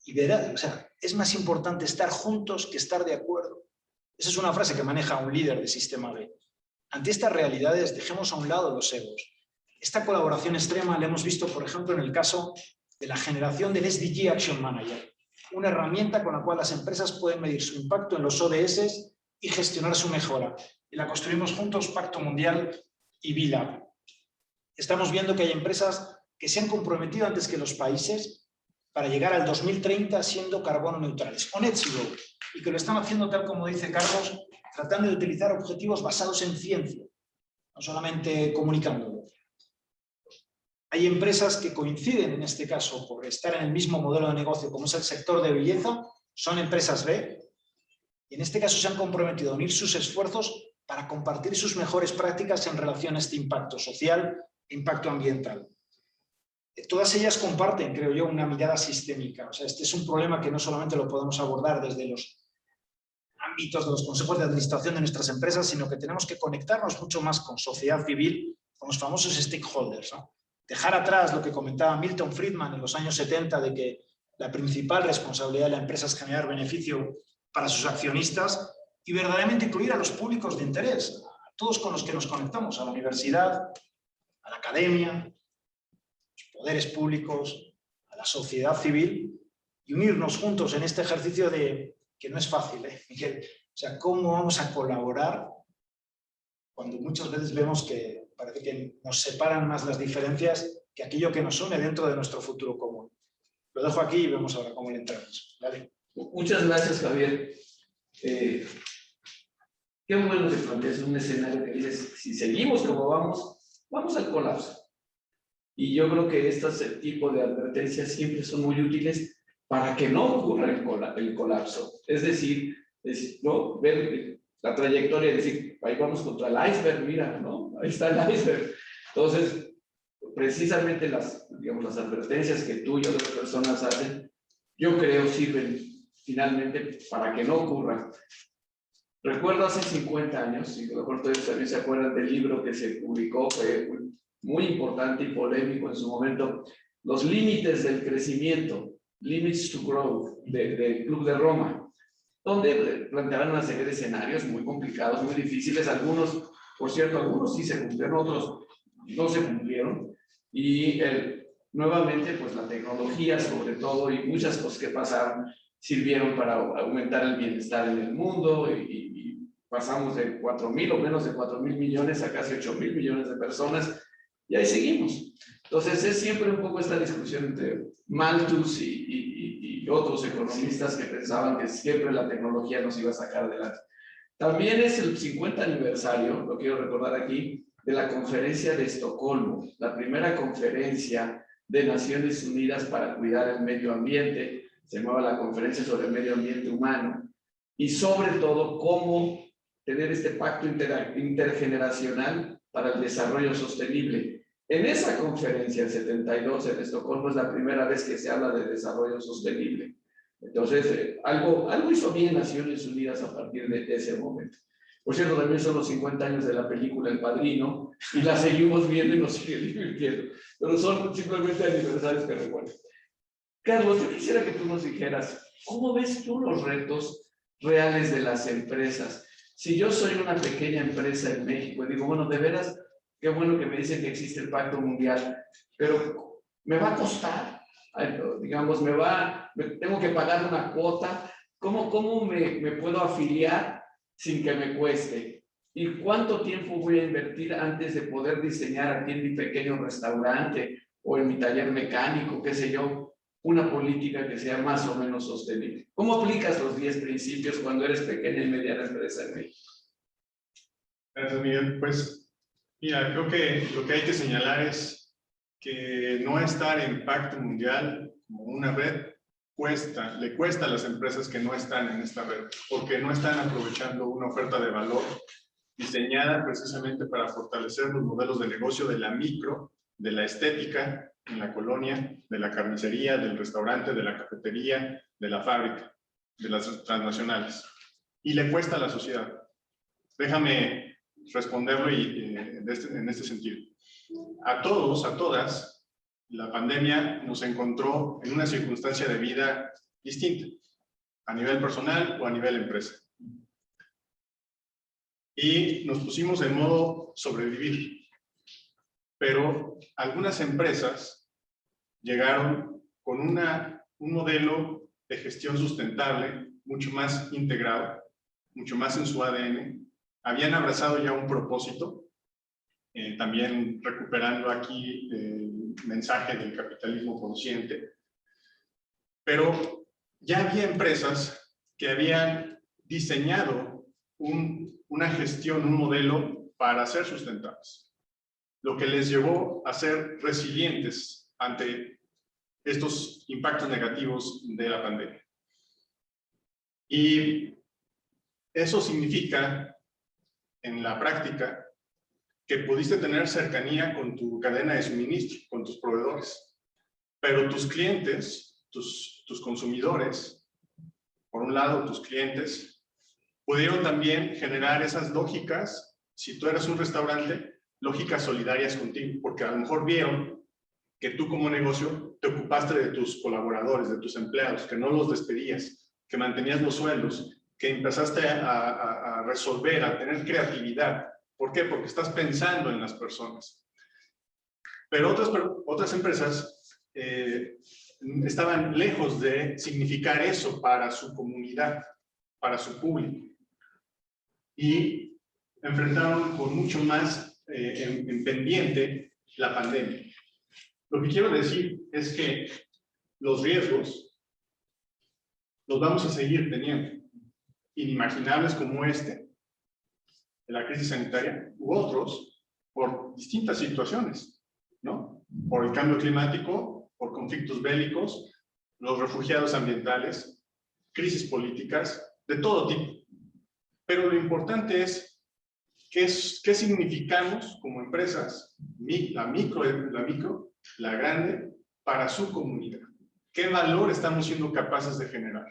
y verán, es más importante estar juntos que estar de acuerdo. Esa es una frase que maneja un líder de Sistema B. Ante estas realidades, dejemos a un lado los egos. Esta colaboración extrema la hemos visto, por ejemplo, en el caso de la generación del SDG Action Manager, una herramienta con la cual las empresas pueden medir su impacto en los ODS y gestionar su mejora. Y la construimos juntos, Pacto Mundial y B-Lab. Estamos viendo que hay empresas que se han comprometido antes que los países para llegar al 2030 siendo carbono neutrales, o net zero, y que lo están haciendo tal como dice Carlos, tratando de utilizar objetivos basados en ciencia, no solamente comunicándolo. Hay empresas que coinciden en este caso por estar en el mismo modelo de negocio como es el sector de belleza, son empresas B, y en este caso se han comprometido a unir sus esfuerzos para compartir sus mejores prácticas en relación a este impacto social e impacto ambiental. Todas ellas comparten, creo yo, una mirada sistémica. Este es un problema que no solamente lo podemos abordar desde los ámbitos de los consejos de administración de nuestras empresas, sino que tenemos que conectarnos mucho más con sociedad civil, con los famosos stakeholders, ¿no? Dejar atrás lo que comentaba Milton Friedman en los años 70 de que la principal responsabilidad de la empresa es generar beneficio para sus accionistas y verdaderamente incluir a los públicos de interés, a todos con los que nos conectamos, a la universidad, a la academia, a los poderes públicos, a la sociedad civil y unirnos juntos en este ejercicio que no es fácil, Miguel. ¿Cómo vamos a colaborar cuando muchas veces vemos que parece que nos separan más las diferencias que aquello que nos une dentro de nuestro futuro común? Lo dejo aquí y vemos ahora cómo le entramos. ¿Vale? Muchas gracias, Javier. Qué bueno que planteas un escenario que dices, si seguimos como vamos al colapso. Y yo creo que este tipo de advertencias siempre son muy útiles para que no ocurra el colapso. Es decir, ¿no? Ver la trayectoria y decir, ahí vamos contra el iceberg, mira, ¿no? Ahí está el iceberg. Entonces, precisamente las advertencias que tú y otras personas hacen, yo creo sirven finalmente para que no ocurra. Recuerdo hace 50 años, y a lo mejor todos también se acuerdan del libro que se publicó, fue muy importante y polémico en su momento, Los límites del crecimiento, Limits to Growth, del Club de Roma, donde planteaban una serie de escenarios muy complicados, muy difíciles. Algunos, por cierto, algunos sí se cumplieron, otros no se cumplieron. Y nuevamente, pues la tecnología sobre todo y muchas cosas que pasaron sirvieron para aumentar el bienestar en el mundo y pasamos de 4.000 o menos de 4.000 millones a casi 8.000 millones de personas y ahí seguimos. Entonces es siempre un poco esta discusión entre Malthus y otros economistas que pensaban que siempre la tecnología nos iba a sacar adelante. También es el 50 aniversario, lo quiero recordar aquí, de la conferencia de Estocolmo, la primera conferencia de Naciones Unidas para cuidar el medio ambiente, se llamaba la Conferencia sobre el Medio Ambiente Humano, y sobre todo cómo tener este pacto intergeneracional para el desarrollo sostenible. En esa conferencia, en 72, en Estocolmo, es la primera vez que se habla de desarrollo sostenible. Entonces, algo hizo bien Naciones Unidas a partir de ese momento. Por cierto, también son los 50 años de la película El Padrino, y la seguimos viendo y nos sigue divirtiendo. Pero son simplemente aniversarios que recuerdo. Carlos, yo quisiera que tú nos dijeras, ¿cómo ves tú los retos reales de las empresas? Si yo soy una pequeña empresa en México y digo, bueno, de veras, qué bueno que me dicen que existe el Pacto Mundial, pero me va a costar, digamos, tengo que pagar una cuota, ¿cómo me puedo afiliar sin que me cueste? ¿Y cuánto tiempo voy a invertir antes de poder diseñar aquí en mi pequeño restaurante o en mi taller mecánico, qué sé yo, una política que sea más o menos sostenible? ¿Cómo aplicas los 10 principios cuando eres pequeña y mediana empresa en México? Gracias, Miguel. Pues, mira, creo que lo que hay que señalar es que no estar en Pacto Mundial como una red le cuesta a las empresas que no están en esta red, porque no están aprovechando una oferta de valor diseñada precisamente para fortalecer los modelos de negocio de la micro, de la estética en la colonia, de la carnicería, del restaurante, de la cafetería, de la fábrica, de las transnacionales. Y le cuesta a la sociedad. Déjame responderlo en este sentido. A todos, a todas, la pandemia nos encontró en una circunstancia de vida distinta, a nivel personal o a nivel empresa. Y nos pusimos en modo sobrevivir. Pero algunas empresas llegaron con un modelo de gestión sustentable mucho más integrado, mucho más en su ADN. Habían abrazado ya un propósito, también recuperando aquí el mensaje del capitalismo consciente. Pero ya había empresas que habían diseñado una gestión, un modelo para ser sustentables, lo que les llevó a ser resilientes ante estos impactos negativos de la pandemia. Y eso significa, en la práctica, que pudiste tener cercanía con tu cadena de suministro, con tus proveedores, pero tus clientes, tus consumidores, por un lado tus clientes, pudieron también generar esas lógicas, si tú eras un restaurante, lógicas solidarias contigo, porque a lo mejor vieron que tú como negocio te ocupaste de tus colaboradores, de tus empleados, que no los despedías, que mantenías los sueldos, que empezaste a resolver, a tener creatividad. ¿Por qué? Porque estás pensando en las personas. Pero otras empresas estaban lejos de significar eso para su comunidad, para su público. Y enfrentaron con mucho más en pendiente la pandemia. Lo que quiero decir es que los riesgos los vamos a seguir teniendo, inimaginables como este, de la crisis sanitaria, u otros, por distintas situaciones, ¿no? Por el cambio climático, por conflictos bélicos, los refugiados ambientales, crisis políticas, de todo tipo. Pero lo importante es qué significamos como empresas, la micro, la grande, para su comunidad. ¿Qué valor estamos siendo capaces de generar?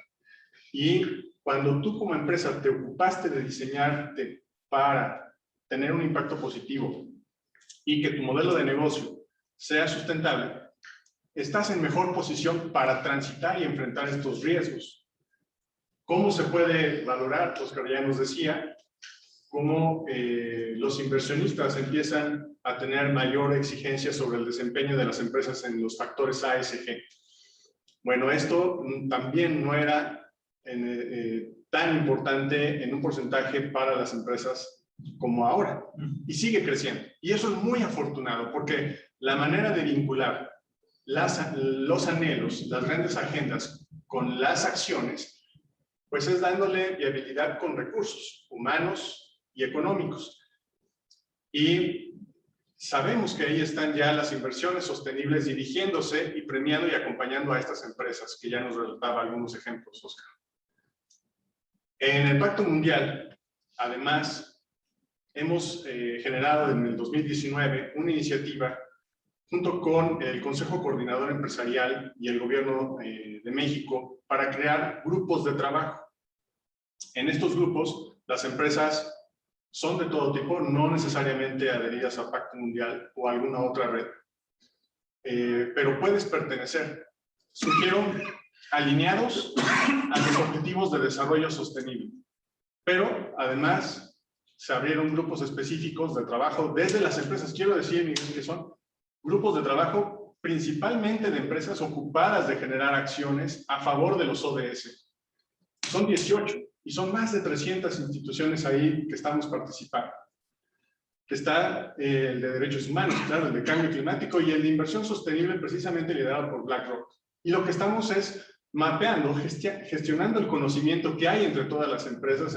Y cuando tú como empresa te ocupaste de diseñarte para tener un impacto positivo y que tu modelo de negocio sea sustentable, estás en mejor posición para transitar y enfrentar estos riesgos. ¿Cómo se puede valorar? Oscar ya nos decía cómo los inversionistas empiezan a tener mayor exigencia sobre el desempeño de las empresas en los factores ASG. Bueno, esto también no era tan importante en un porcentaje para las empresas como ahora, y sigue creciendo. Y eso es muy afortunado, porque la manera de vincular los anhelos, las grandes agendas con las acciones, pues es dándole viabilidad con recursos humanos y económicos. Y sabemos que ahí están ya las inversiones sostenibles dirigiéndose y premiando y acompañando a estas empresas, que ya nos relataba algunos ejemplos, Oscar. En el Pacto Mundial, además, hemos generado en el 2019 una iniciativa junto con el Consejo Coordinador Empresarial y el Gobierno de México para crear grupos de trabajo. En estos grupos, las empresas son de todo tipo, no necesariamente adheridas a Pacto Mundial o a alguna otra red, pero puedes pertenecer. Sugiero alineados a los objetivos de desarrollo sostenible, pero además se abrieron grupos específicos de trabajo desde las empresas. Quiero decir, Miguel, que son grupos de trabajo principalmente de empresas ocupadas de generar acciones a favor de los ODS. Son 18 y son más de 300 instituciones ahí que estamos participando. Está el de derechos humanos, claro, el de cambio climático y el de inversión sostenible, precisamente liderado por BlackRock. Y lo que estamos es mapeando, gestionando el conocimiento que hay entre todas las empresas,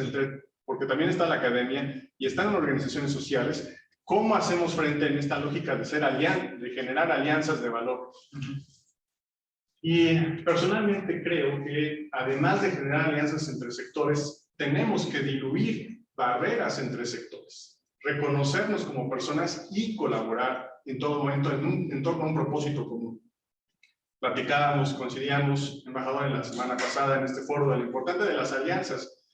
porque también está la academia y están organizaciones sociales. ¿Cómo hacemos frente en esta lógica de generar alianzas de valor? Y personalmente creo que además de generar alianzas entre sectores, tenemos que diluir barreras entre sectores, reconocernos como personas y colaborar en todo momento en torno a un propósito común. Platicábamos, coincidíamos, embajador, en la semana pasada en este foro de lo importante de las alianzas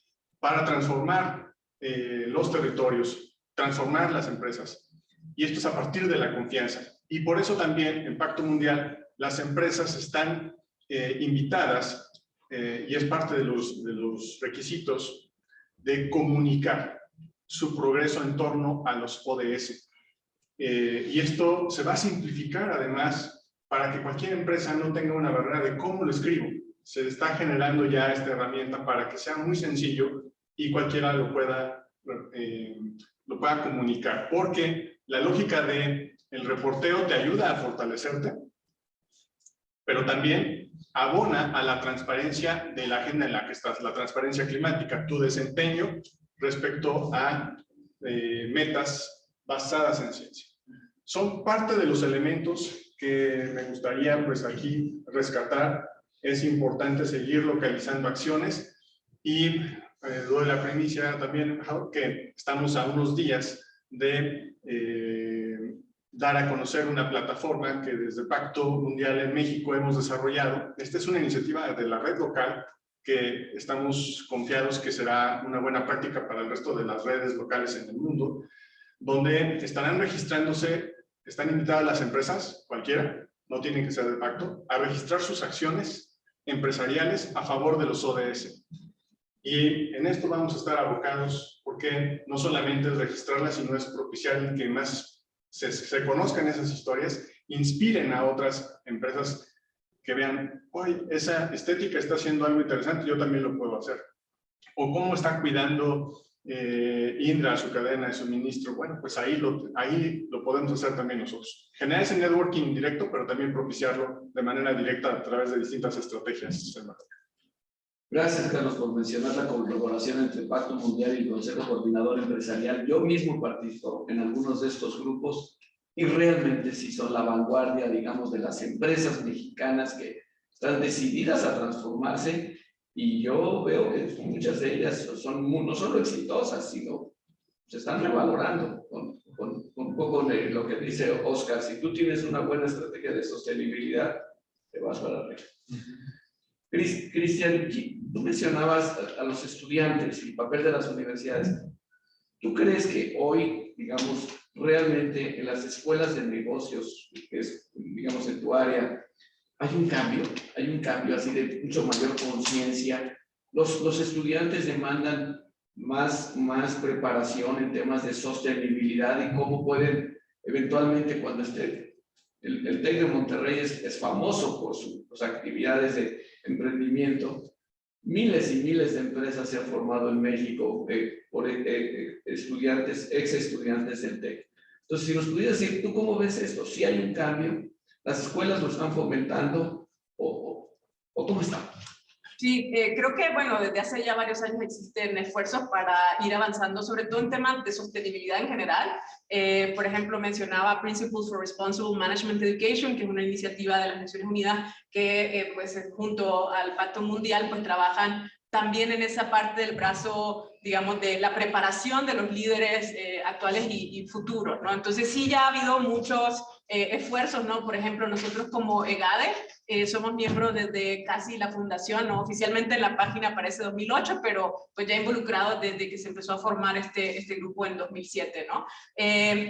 para transformar los territorios, transformar las empresas. Y esto es a partir de la confianza. Y por eso también en Pacto Mundial las empresas están invitadas, y es parte de los requisitos, de comunicar su progreso en torno a los ODS. Y esto se va a simplificar además para que cualquier empresa no tenga una barrera de cómo lo escribo. Se está generando ya esta herramienta para que sea muy sencillo y cualquiera lo pueda comunicar, porque la lógica del reporteo te ayuda a fortalecerte, pero también abona a la transparencia de la agenda en la que estás, la transparencia climática, tu desempeño respecto a metas basadas en ciencia. Son parte de los elementos que me gustaría pues aquí rescatar. Es importante seguir localizando acciones y doy la primicia también que estamos a unos días de dar a conocer una plataforma que desde Pacto Mundial en México hemos desarrollado. Esta es una iniciativa de la red local que estamos confiados que será una buena práctica para el resto de las redes locales en el mundo, donde estarán registrándose, están invitadas las empresas, cualquiera, no tienen que ser de Pacto, a registrar sus acciones empresariales a favor de los ODS. Y en esto vamos a estar abocados porque no solamente es registrarlas, sino es propiciar que más se conozcan esas historias, inspiren a otras empresas que vean, oye, esa estética está haciendo algo interesante, yo también lo puedo hacer. O cómo está cuidando Indra su cadena de suministro. Bueno, pues ahí lo podemos hacer también nosotros. Generar ese networking directo, pero también propiciarlo de manera directa a través de distintas estrategias. Gracias, Carlos, por mencionar la colaboración entre Pacto Mundial y el Consejo Coordinador Empresarial. Yo mismo participo en algunos de estos grupos y realmente sí son la vanguardia, digamos, de las empresas mexicanas que están decididas a transformarse, y yo veo que muchas de ellas son no solo exitosas, sino se están revalorando con un poco de lo que dice Oscar. Si tú tienes una buena estrategia de sostenibilidad, te vas para arriba. Cristian, tú mencionabas a los estudiantes y el papel de las universidades. ¿Tú crees que hoy, digamos, realmente en las escuelas de negocios, que es, digamos, en tu área, hay un cambio así de mucho mayor conciencia? Los estudiantes demandan más preparación en temas de sostenibilidad y cómo pueden eventualmente, cuando esté el TEC de Monterrey es famoso por sus actividades de emprendimiento. Miles y miles de empresas se han formado en México por estudiantes, ex estudiantes del TEC. Entonces, si nos pudieras decir, ¿tú cómo ves esto? ¿Sí hay un cambio? ¿Las escuelas lo están fomentando? ¿O cómo está? Sí, creo que, bueno, desde hace ya varios años existen esfuerzos para ir avanzando, sobre todo en temas de sostenibilidad en general. Por ejemplo, mencionaba Principles for Responsible Management Education, que es una iniciativa de las Naciones Unidas que, pues, junto al Pacto Mundial, pues, trabajan también en esa parte del brazo, digamos, de la preparación de los líderes actuales y futuros, ¿no? Entonces, sí, ya ha habido muchos esfuerzos, ¿no? Por ejemplo, nosotros como EGADE somos miembros desde casi la fundación, ¿no? Oficialmente en la página aparece 2008, pero pues ya involucrados desde que se empezó a formar este grupo en 2007, ¿no?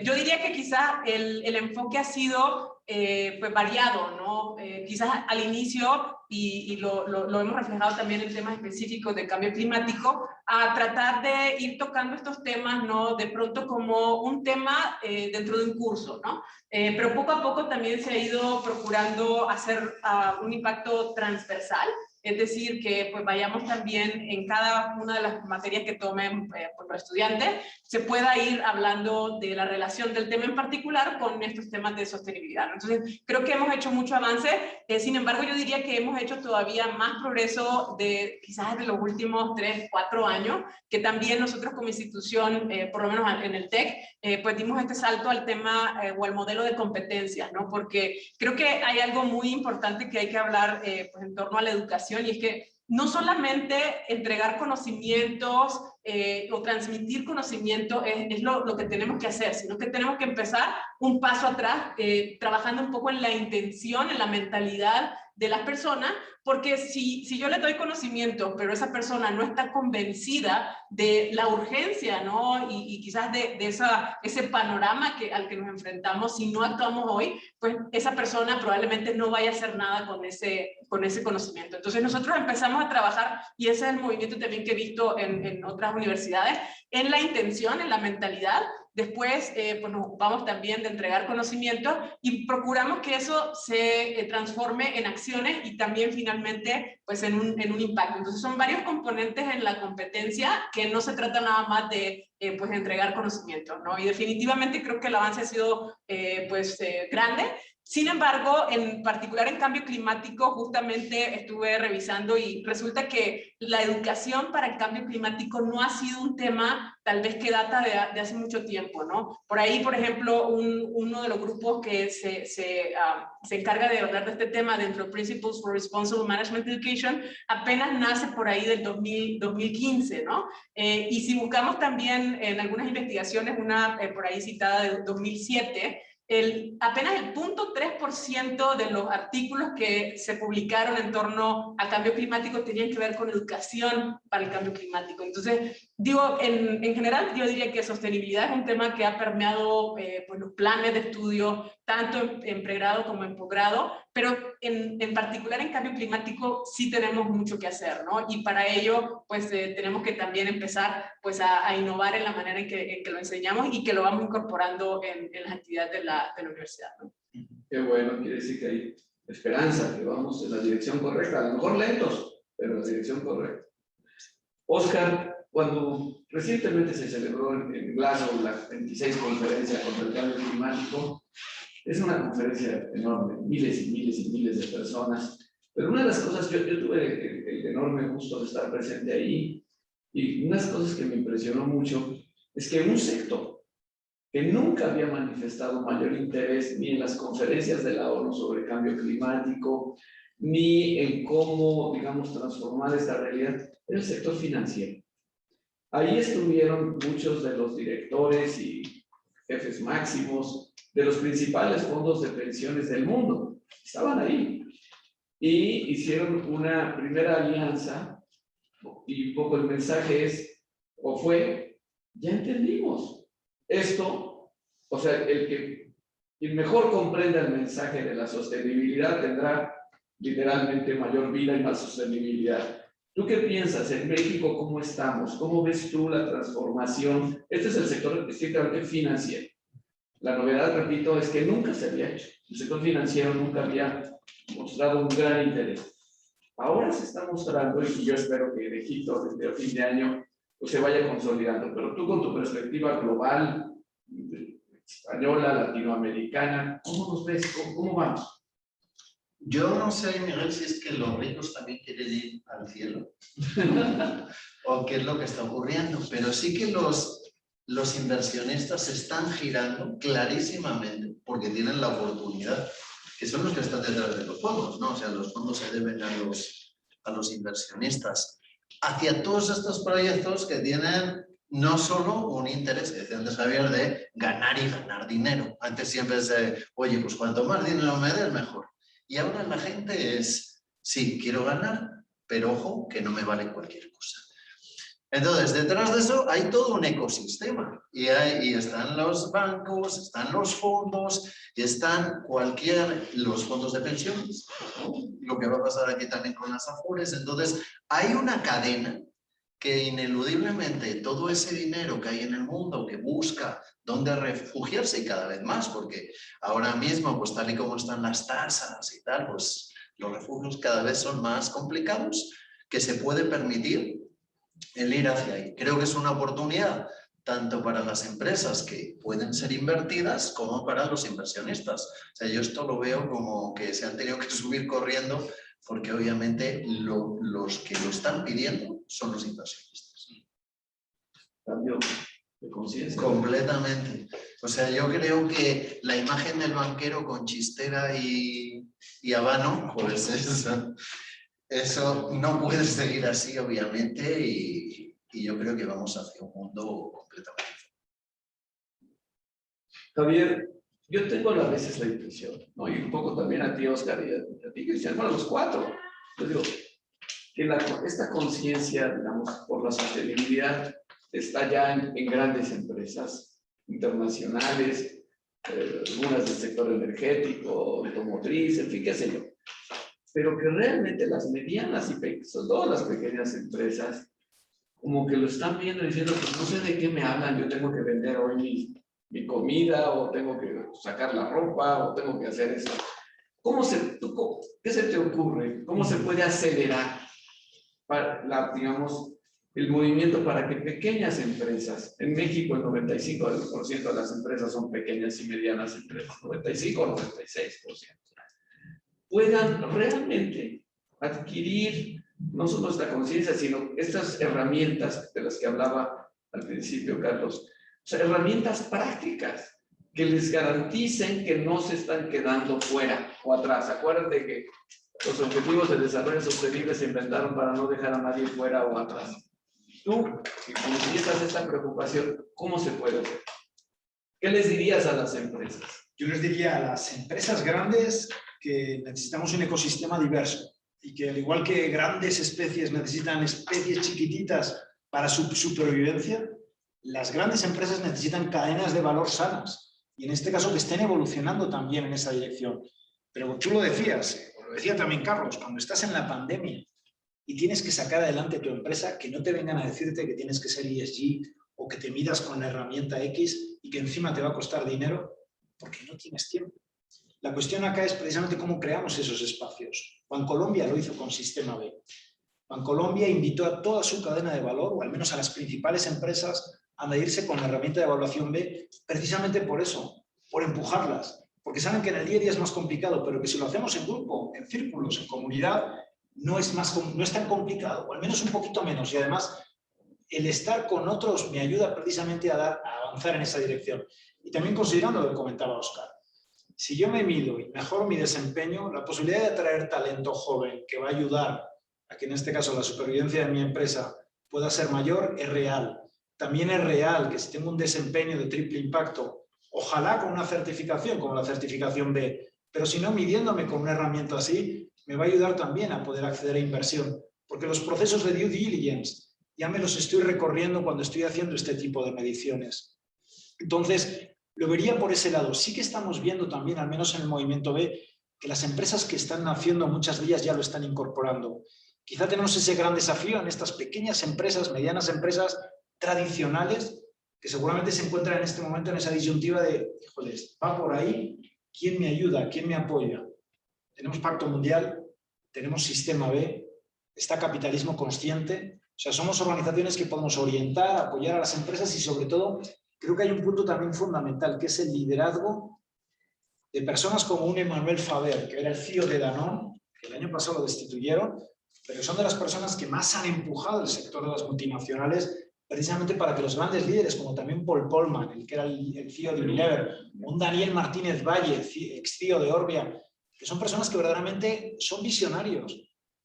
Yo diría que quizás el enfoque ha sido pues variado, ¿no? Quizás al inicio, y lo hemos reflejado también en temas específicos de cambio climático, a tratar de ir tocando estos temas, ¿no? De pronto como un tema dentro de un curso, ¿no? Pero poco a poco también se ha ido procurando hacer un impacto transversal, es decir, que pues vayamos también en cada una de las materias que tomen pues, los estudiantes, se pueda ir hablando de la relación del tema en particular con estos temas de sostenibilidad. Entonces, creo que hemos hecho mucho avance, sin embargo, yo diría que hemos hecho todavía más progreso de quizás de los últimos 3, 4 años, que también nosotros como institución, por lo menos en el TEC, pues dimos este salto al tema o al modelo de competencias, ¿no? Porque creo que hay algo muy importante que hay que hablar pues en torno a la educación, y es que no solamente entregar conocimientos o transmitir conocimiento es lo que tenemos que hacer, sino que tenemos que empezar un paso atrás, trabajando un poco en la intención, en la mentalidad de las personas, porque si yo le doy conocimiento, pero esa persona no está convencida de la urgencia, ¿no? Y quizás de ese panorama al que nos enfrentamos, si no actuamos hoy, pues esa persona probablemente no vaya a hacer nada con ese conocimiento. Entonces nosotros empezamos a trabajar, y ese es el movimiento también que he visto en otras universidades, en la intención, en la mentalidad. Después, pues nos ocupamos también de entregar conocimiento y procuramos que eso se transforme en acciones y también finalmente pues en un impacto. Entonces son varios componentes en la competencia, que no se trata nada más de pues entregar conocimiento, ¿no? Y definitivamente creo que el avance ha sido grande. Sin embargo, en particular en cambio climático, justamente estuve revisando y resulta que la educación para el cambio climático no ha sido un tema tal vez que data de hace mucho tiempo, ¿no? Por ahí, por ejemplo, uno de los grupos que se encarga de hablar de este tema dentro de Principles for Responsible Management Education apenas nace por ahí del 2015, ¿no? Y si buscamos también en algunas investigaciones, una por ahí citada de 2007, apenas el 0.3% de los artículos que se publicaron en torno al cambio climático tenían que ver con educación para el cambio climático. Entonces, digo, en general, yo diría que sostenibilidad es un tema que ha permeado pues los planes de estudio, tanto en pregrado como en posgrado, pero en particular en cambio climático sí tenemos mucho que hacer, ¿no? Y para ello, pues tenemos que también empezar pues a innovar en la manera en que lo enseñamos y que lo vamos incorporando en las actividades de la universidad, ¿no? Qué bueno, quiere decir que hay esperanza, que vamos en la dirección correcta, a lo mejor lentos, pero en la dirección correcta. Oscar, cuando recientemente se celebró en Glasgow la 26 conferencia contra el cambio climático, es una conferencia enorme, miles y miles y miles de personas, pero una de las cosas, yo tuve el enorme gusto de estar presente ahí, y una de las cosas que me impresionó mucho es que un sector que nunca había manifestado mayor interés ni en las conferencias de la ONU sobre cambio climático, ni en cómo, digamos, transformar esta realidad, era el sector financiero. Ahí estuvieron muchos de los directores y jefes máximos de los principales fondos de pensiones del mundo. Estaban ahí. Y hicieron una primera alianza, y un poco el mensaje es, o fue, ya entendimos. Esto, o sea, el mejor comprenda el mensaje de la sostenibilidad tendrá literalmente mayor vida y más sostenibilidad. ¿Tú qué piensas? En México, ¿cómo estamos? ¿Cómo ves tú la transformación? Este es el sector estrictamente financiero. La novedad, repito, es que nunca se había hecho. El sector financiero nunca había mostrado un gran interés. Ahora se está mostrando, y yo espero que de Egipto, desde el fin de año, pues se vaya consolidando. Pero tú, con tu perspectiva global, española, latinoamericana, ¿cómo nos ves? ¿Cómo vamos? Yo no sé, Miguel, si es que los ricos también quieren ir al cielo o qué es lo que está ocurriendo, pero sí que los inversionistas se están girando clarísimamente porque tienen la oportunidad, que son los que están detrás de los fondos, ¿no? O sea, los fondos se deben a los inversionistas hacia todos estos proyectos que tienen no solo un interés, que decía antes Javier, de ganar y ganar dinero. Antes siempre es de, oye, pues cuanto más dinero me des, mejor. Y ahora la gente es, sí, quiero ganar, pero ojo, que no me vale cualquier cosa. Entonces, detrás de eso hay todo un ecosistema. Y están los bancos, están los fondos, están los fondos de pensiones, ¿no? Lo que va a pasar aquí también con las Afores. Entonces, hay una cadena que ineludiblemente todo ese dinero que hay en el mundo que busca dónde refugiarse y cada vez más, porque ahora mismo, pues tal y como están las tasas y tal, pues los refugios cada vez son más complicados, que se puede permitir el ir hacia ahí. Creo que es una oportunidad tanto para las empresas que pueden ser invertidas como para los inversionistas. O sea, yo esto lo veo como que se han tenido que subir corriendo porque obviamente los que lo están pidiendo son los inversionistas. Cambio de conciencia. Completamente. O sea, yo creo que la imagen del banquero con chistera y habano, pues eso no puede seguir así, obviamente, y yo creo que vamos hacia un mundo completamente. Javier, yo tengo a veces la impresión, ¿no? Y un poco también a ti, Oscar, y a ti, Cristian, bueno, los cuatro. Yo digo que esta conciencia, digamos, por la sostenibilidad está ya en grandes empresas internacionales, algunas del sector energético, automotriz, en fin, qué sé yo. Pero que realmente las medianas y sobre todo las pequeñas empresas, como que lo están viendo y diciendo, pues no sé de qué me hablan, yo tengo que vender hoy mi comida, o tengo que sacar la ropa, o tengo que hacer eso. ¿Qué se te ocurre? ¿Cómo se puede acelerar digamos, el movimiento para que pequeñas empresas, en México el 95% de las empresas son pequeñas y medianas empresas, 95 o 96%, puedan realmente adquirir no solo esta conciencia, sino estas herramientas de las que hablaba al principio, Carlos, o sea, herramientas prácticas que les garanticen que no se están quedando fuera o atrás. Acuérdate que los objetivos de desarrollo sostenible se inventaron para no dejar a nadie fuera o atrás. Tú, que manifiestas esta preocupación, ¿cómo se puede hacer? ¿Qué les dirías a las empresas? Yo les diría a las empresas grandes que necesitamos un ecosistema diverso y que al igual que grandes especies necesitan especies chiquititas para su supervivencia, las grandes empresas necesitan cadenas de valor sanas y en este caso que estén evolucionando también en esa dirección. Pero tú lo decías, lo decía también Carlos, cuando estás en la pandemia y tienes que sacar adelante tu empresa, que no te vengan a decirte que tienes que ser ESG o que te midas con la herramienta X y que encima te va a costar dinero, porque no tienes tiempo. La cuestión acá es precisamente cómo creamos esos espacios. Bancolombia lo hizo con Sistema B. Bancolombia invitó a toda su cadena de valor, o al menos a las principales empresas, a medirse con la herramienta de evaluación B, precisamente por eso, por empujarlas. Porque saben que en el día a día es más complicado, pero que si lo hacemos en grupo, en círculos, en comunidad, no es tan complicado, o al menos un poquito menos. Y además, el estar con otros me ayuda precisamente a avanzar en esa dirección. Y también considerando lo que comentaba Oscar, si yo me mido y mejoro mi desempeño, la posibilidad de atraer talento joven que va a ayudar a que en este caso la supervivencia de mi empresa pueda ser mayor es real. También es real que si tengo un desempeño de triple impacto, ojalá con una certificación como la certificación B, pero si no, midiéndome con una herramienta así, me va a ayudar también a poder acceder a inversión, porque los procesos de due diligence ya me los estoy recorriendo cuando estoy haciendo este tipo de mediciones. Entonces, lo vería por ese lado. Sí que estamos viendo también, al menos en el movimiento B, que las empresas que están naciendo, muchas de ellas ya lo están incorporando. Quizá tenemos ese gran desafío en estas pequeñas empresas, medianas empresas tradicionales, que seguramente se encuentran en este momento en esa disyuntiva de, híjoles, va por ahí, ¿quién me ayuda? ¿Quién me apoya? Tenemos Pacto Mundial, tenemos Sistema B, está Capitalismo Consciente. O sea, somos organizaciones que podemos orientar, apoyar a las empresas y sobre todo, creo que hay un punto también fundamental, que es el liderazgo de personas como un Emmanuel Faber, que era el CEO de Danone, que el año pasado lo destituyeron, pero son de las personas que más han empujado el sector de las multinacionales precisamente para que los grandes líderes, como también Paul Polman, el que era el CEO de Unilever, un Daniel Martínez Valle, ex CEO de Orbia, que son personas que verdaderamente son visionarios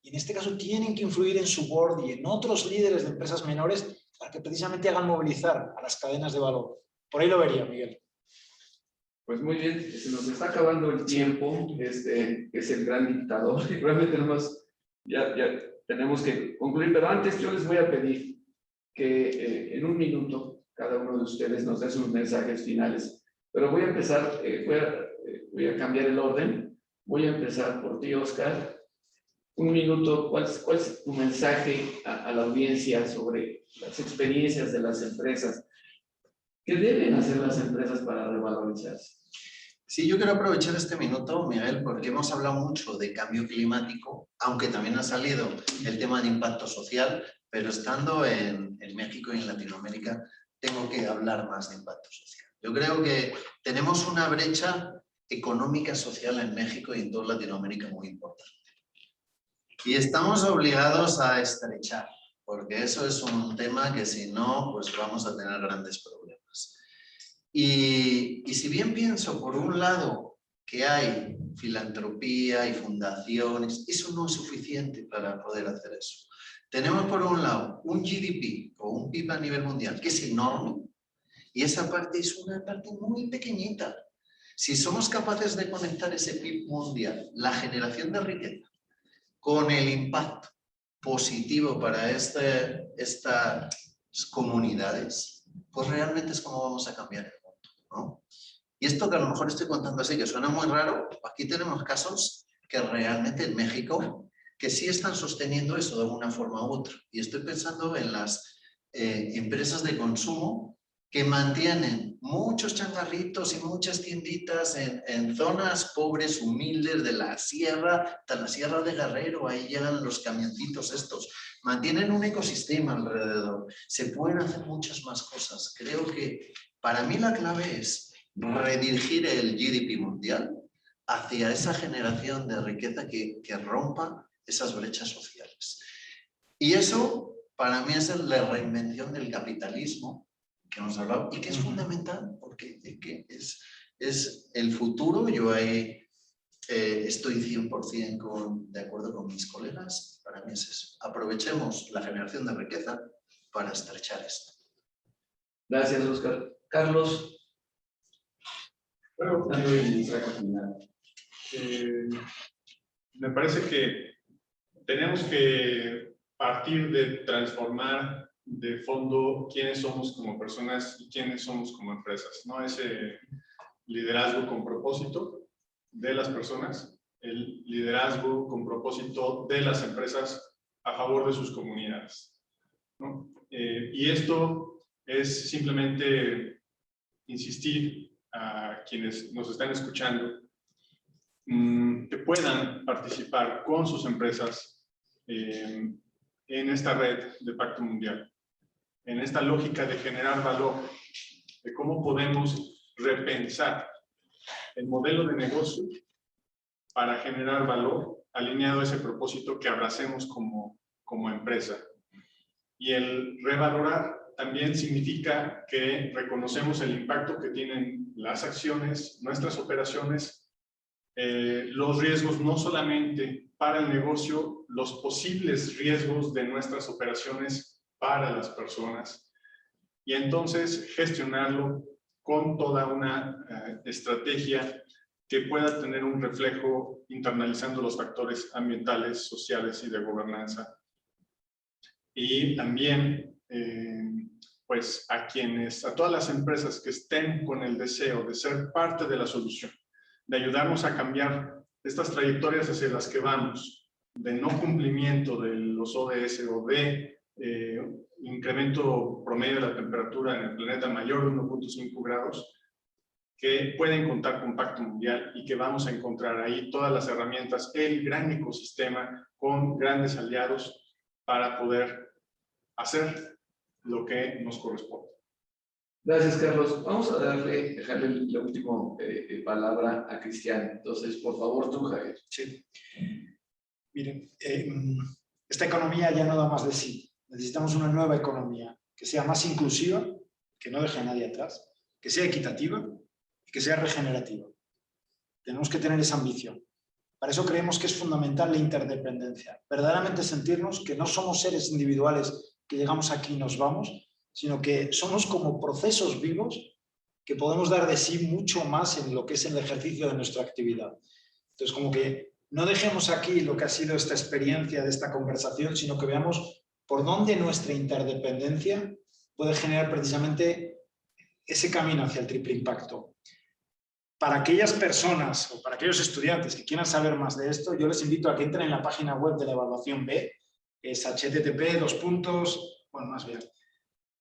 y en este caso tienen que influir en su board y en otros líderes de empresas menores para que precisamente hagan movilizar a las cadenas de valor. Por ahí lo vería, Miguel. Pues muy bien, se nos está acabando el tiempo, que es el gran dictador, y realmente ya tenemos que concluir, pero antes yo les voy a pedir que en un minuto cada uno de ustedes nos dé sus mensajes finales, pero voy a empezar, voy a cambiar el orden, voy a empezar por ti, Oscar. Un minuto, ¿cuál es tu mensaje a la audiencia sobre las experiencias de las empresas? ¿Qué deben hacer las empresas para revalorizarse? Sí, yo quiero aprovechar este minuto, Miguel, porque hemos hablado mucho de cambio climático, aunque también ha salido el tema de impacto social, pero estando en México y en Latinoamérica, tengo que hablar más de impacto social. Yo creo que tenemos una brecha económica social en México y en toda Latinoamérica muy importante. Y estamos obligados a estrechar, porque eso es un tema que si no, pues vamos a tener grandes problemas. Y si bien pienso, por un lado, que hay filantropía y fundaciones, eso no es suficiente para poder hacer eso. Tenemos, por un lado, un GDP o un PIB a nivel mundial, que es enorme, y esa parte es una parte muy pequeñita. Si somos capaces de conectar ese PIB mundial, la generación de riqueza, con el impacto positivo para estas comunidades, pues realmente es como vamos a cambiar el mundo, ¿no? Y esto que a lo mejor estoy contando así, que suena muy raro, aquí tenemos casos que realmente en México que sí están sosteniendo eso de alguna forma u otra. Y estoy pensando en las empresas de consumo que mantienen muchos changarritos y muchas tienditas en zonas pobres, humildes de la sierra, hasta la sierra de Guerrero, ahí llegan los camioncitos estos. Mantienen un ecosistema alrededor. Se pueden hacer muchas más cosas. Creo que para mí la clave es redirigir el GDP mundial hacia esa generación de riqueza que rompa esas brechas sociales. Y eso para mí es la reinvención del capitalismo que hemos hablado y que es fundamental porque es el futuro. Yo ahí estoy 100% de acuerdo con mis colegas. Para mí es eso. Aprovechemos la generación de riqueza para estrechar esto. Gracias, Oscar. Carlos. Bueno, me parece que tenemos que partir de transformar de fondo quiénes somos como personas y quiénes somos como empresas, ¿no? Ese liderazgo con propósito de las personas, el liderazgo con propósito de las empresas a favor de sus comunidades, ¿no? Y esto es simplemente insistir a quienes nos están escuchando que puedan participar con sus empresas en esta red de Pacto Mundial, en esta lógica de generar valor, de cómo podemos repensar el modelo de negocio para generar valor alineado a ese propósito que abracemos como empresa. Y el revalorar también significa que reconocemos el impacto que tienen las acciones, nuestras operaciones, los riesgos no solamente para el negocio, los posibles riesgos de nuestras operaciones para las personas. Y entonces gestionarlo con toda una estrategia que pueda tener un reflejo internalizando los factores ambientales, sociales y de gobernanza. Y también, pues a todas las empresas que estén con el deseo de ser parte de la solución, de ayudarnos a cambiar estas trayectorias hacia las que vamos, de no cumplimiento de los ODS o de incremento promedio de la temperatura en el planeta mayor de 1.5 grados, que pueden contar con Pacto Mundial y que vamos a encontrar ahí todas las herramientas, el gran ecosistema con grandes aliados para poder hacer lo que nos corresponde. Gracias, Carlos. Vamos a dejarle la última palabra a Cristian. Entonces, por favor, tú, Javier. Sí. Miren, esta economía ya no da más de sí. Necesitamos una nueva economía que sea más inclusiva, que no deje a nadie atrás, que sea equitativa y que sea regenerativa. Tenemos que tener esa ambición. Para eso creemos que es fundamental la interdependencia. Verdaderamente sentirnos que no somos seres individuales que llegamos aquí y nos vamos, sino que somos como procesos vivos que podemos dar de sí mucho más en lo que es el ejercicio de nuestra actividad. Entonces, como que no dejemos aquí lo que ha sido esta experiencia de esta conversación, sino que veamos por dónde nuestra interdependencia puede generar precisamente ese camino hacia el triple impacto. Para aquellas personas o para aquellos estudiantes que quieran saber más de esto, yo les invito a que entren en la página web de la evaluación B, es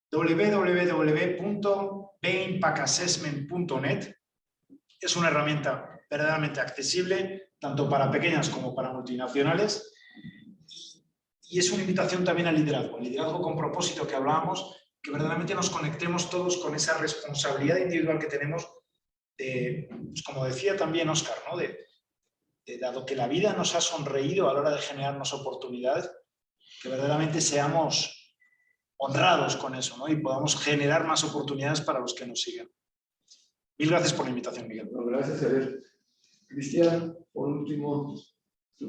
www.bimpactassessment.net. Es una herramienta verdaderamente accesible, tanto para pequeñas como para multinacionales. Y es una invitación también al liderazgo con propósito que hablábamos, que verdaderamente nos conectemos todos con esa responsabilidad individual que tenemos de, pues como decía también Óscar, ¿no? Dado que la vida nos ha sonreído a la hora de generarnos oportunidades, que verdaderamente seamos honrados con eso, ¿no? Y podamos generar más oportunidades para los que nos siguen. Mil gracias por la invitación, Miguel. Bueno, gracias, Javier. Cristian, por último, tu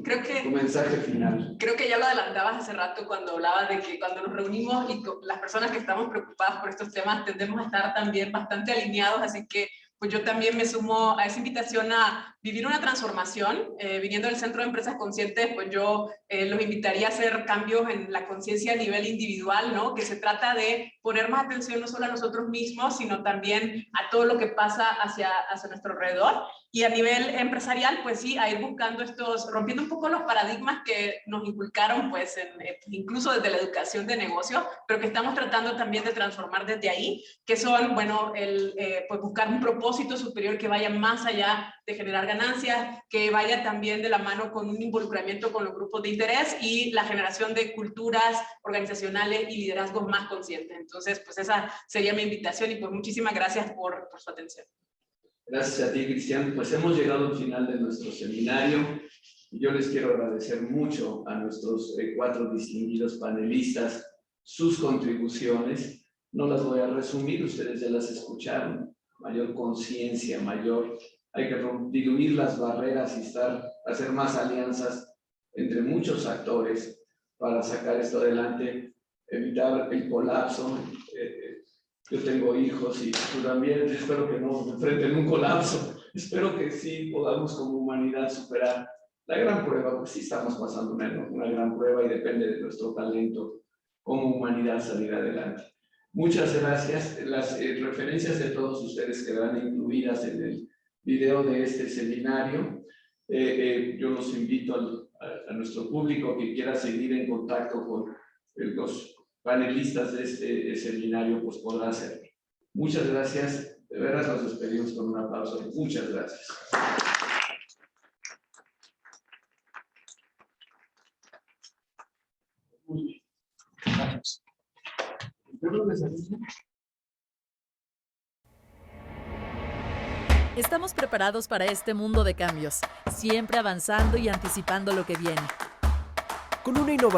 mensaje final. Creo que ya lo adelantabas hace rato cuando hablabas de que cuando nos reunimos y las personas que estamos preocupadas por estos temas tendemos a estar también bastante alineados, así que pues yo también me sumo a esa invitación a vivir una transformación. Viniendo del Centro de Empresas Conscientes, pues yo los invitaría a hacer cambios en la conciencia a nivel individual, ¿no? Que se trata de poner más atención no solo a nosotros mismos, sino también a todo lo que pasa hacia nuestro alrededor. Y a nivel empresarial, pues sí, a ir buscando rompiendo un poco los paradigmas que nos inculcaron, pues incluso desde la educación de negocio, pero que estamos tratando también de transformar desde ahí, que son, bueno, pues buscar un propósito superior que vaya más allá de generar ganancias, que vaya también de la mano con un involucramiento con los grupos de interés y la generación de culturas organizacionales y liderazgos más conscientes. Entonces, pues esa sería mi invitación y pues muchísimas gracias por su atención. Gracias a ti, Cristian. Pues hemos llegado al final de nuestro seminario y yo les quiero agradecer mucho a nuestros 4 distinguidos panelistas sus contribuciones. No las voy a resumir, ustedes ya las escucharon. Mayor conciencia, hay que diluir las barreras y hacer más alianzas entre muchos actores para sacar esto adelante, evitar el colapso. Yo tengo hijos y tú también, espero que no enfrenten un colapso. Espero que sí podamos como humanidad superar la gran prueba, pues sí estamos pasando una gran prueba y depende de nuestro talento como humanidad salir adelante. Muchas gracias. Las referencias de todos ustedes quedarán incluidas en el video de este seminario. Yo los invito a nuestro público que quiera seguir en contacto con los panelistas de este seminario, pues podrá hacerlo. Muchas gracias. De veras nos despedimos con un aplauso. Muchas gracias. Muy bien. Gracias. Estamos preparados para este mundo de cambios, siempre avanzando y anticipando lo que viene. Con una innovadora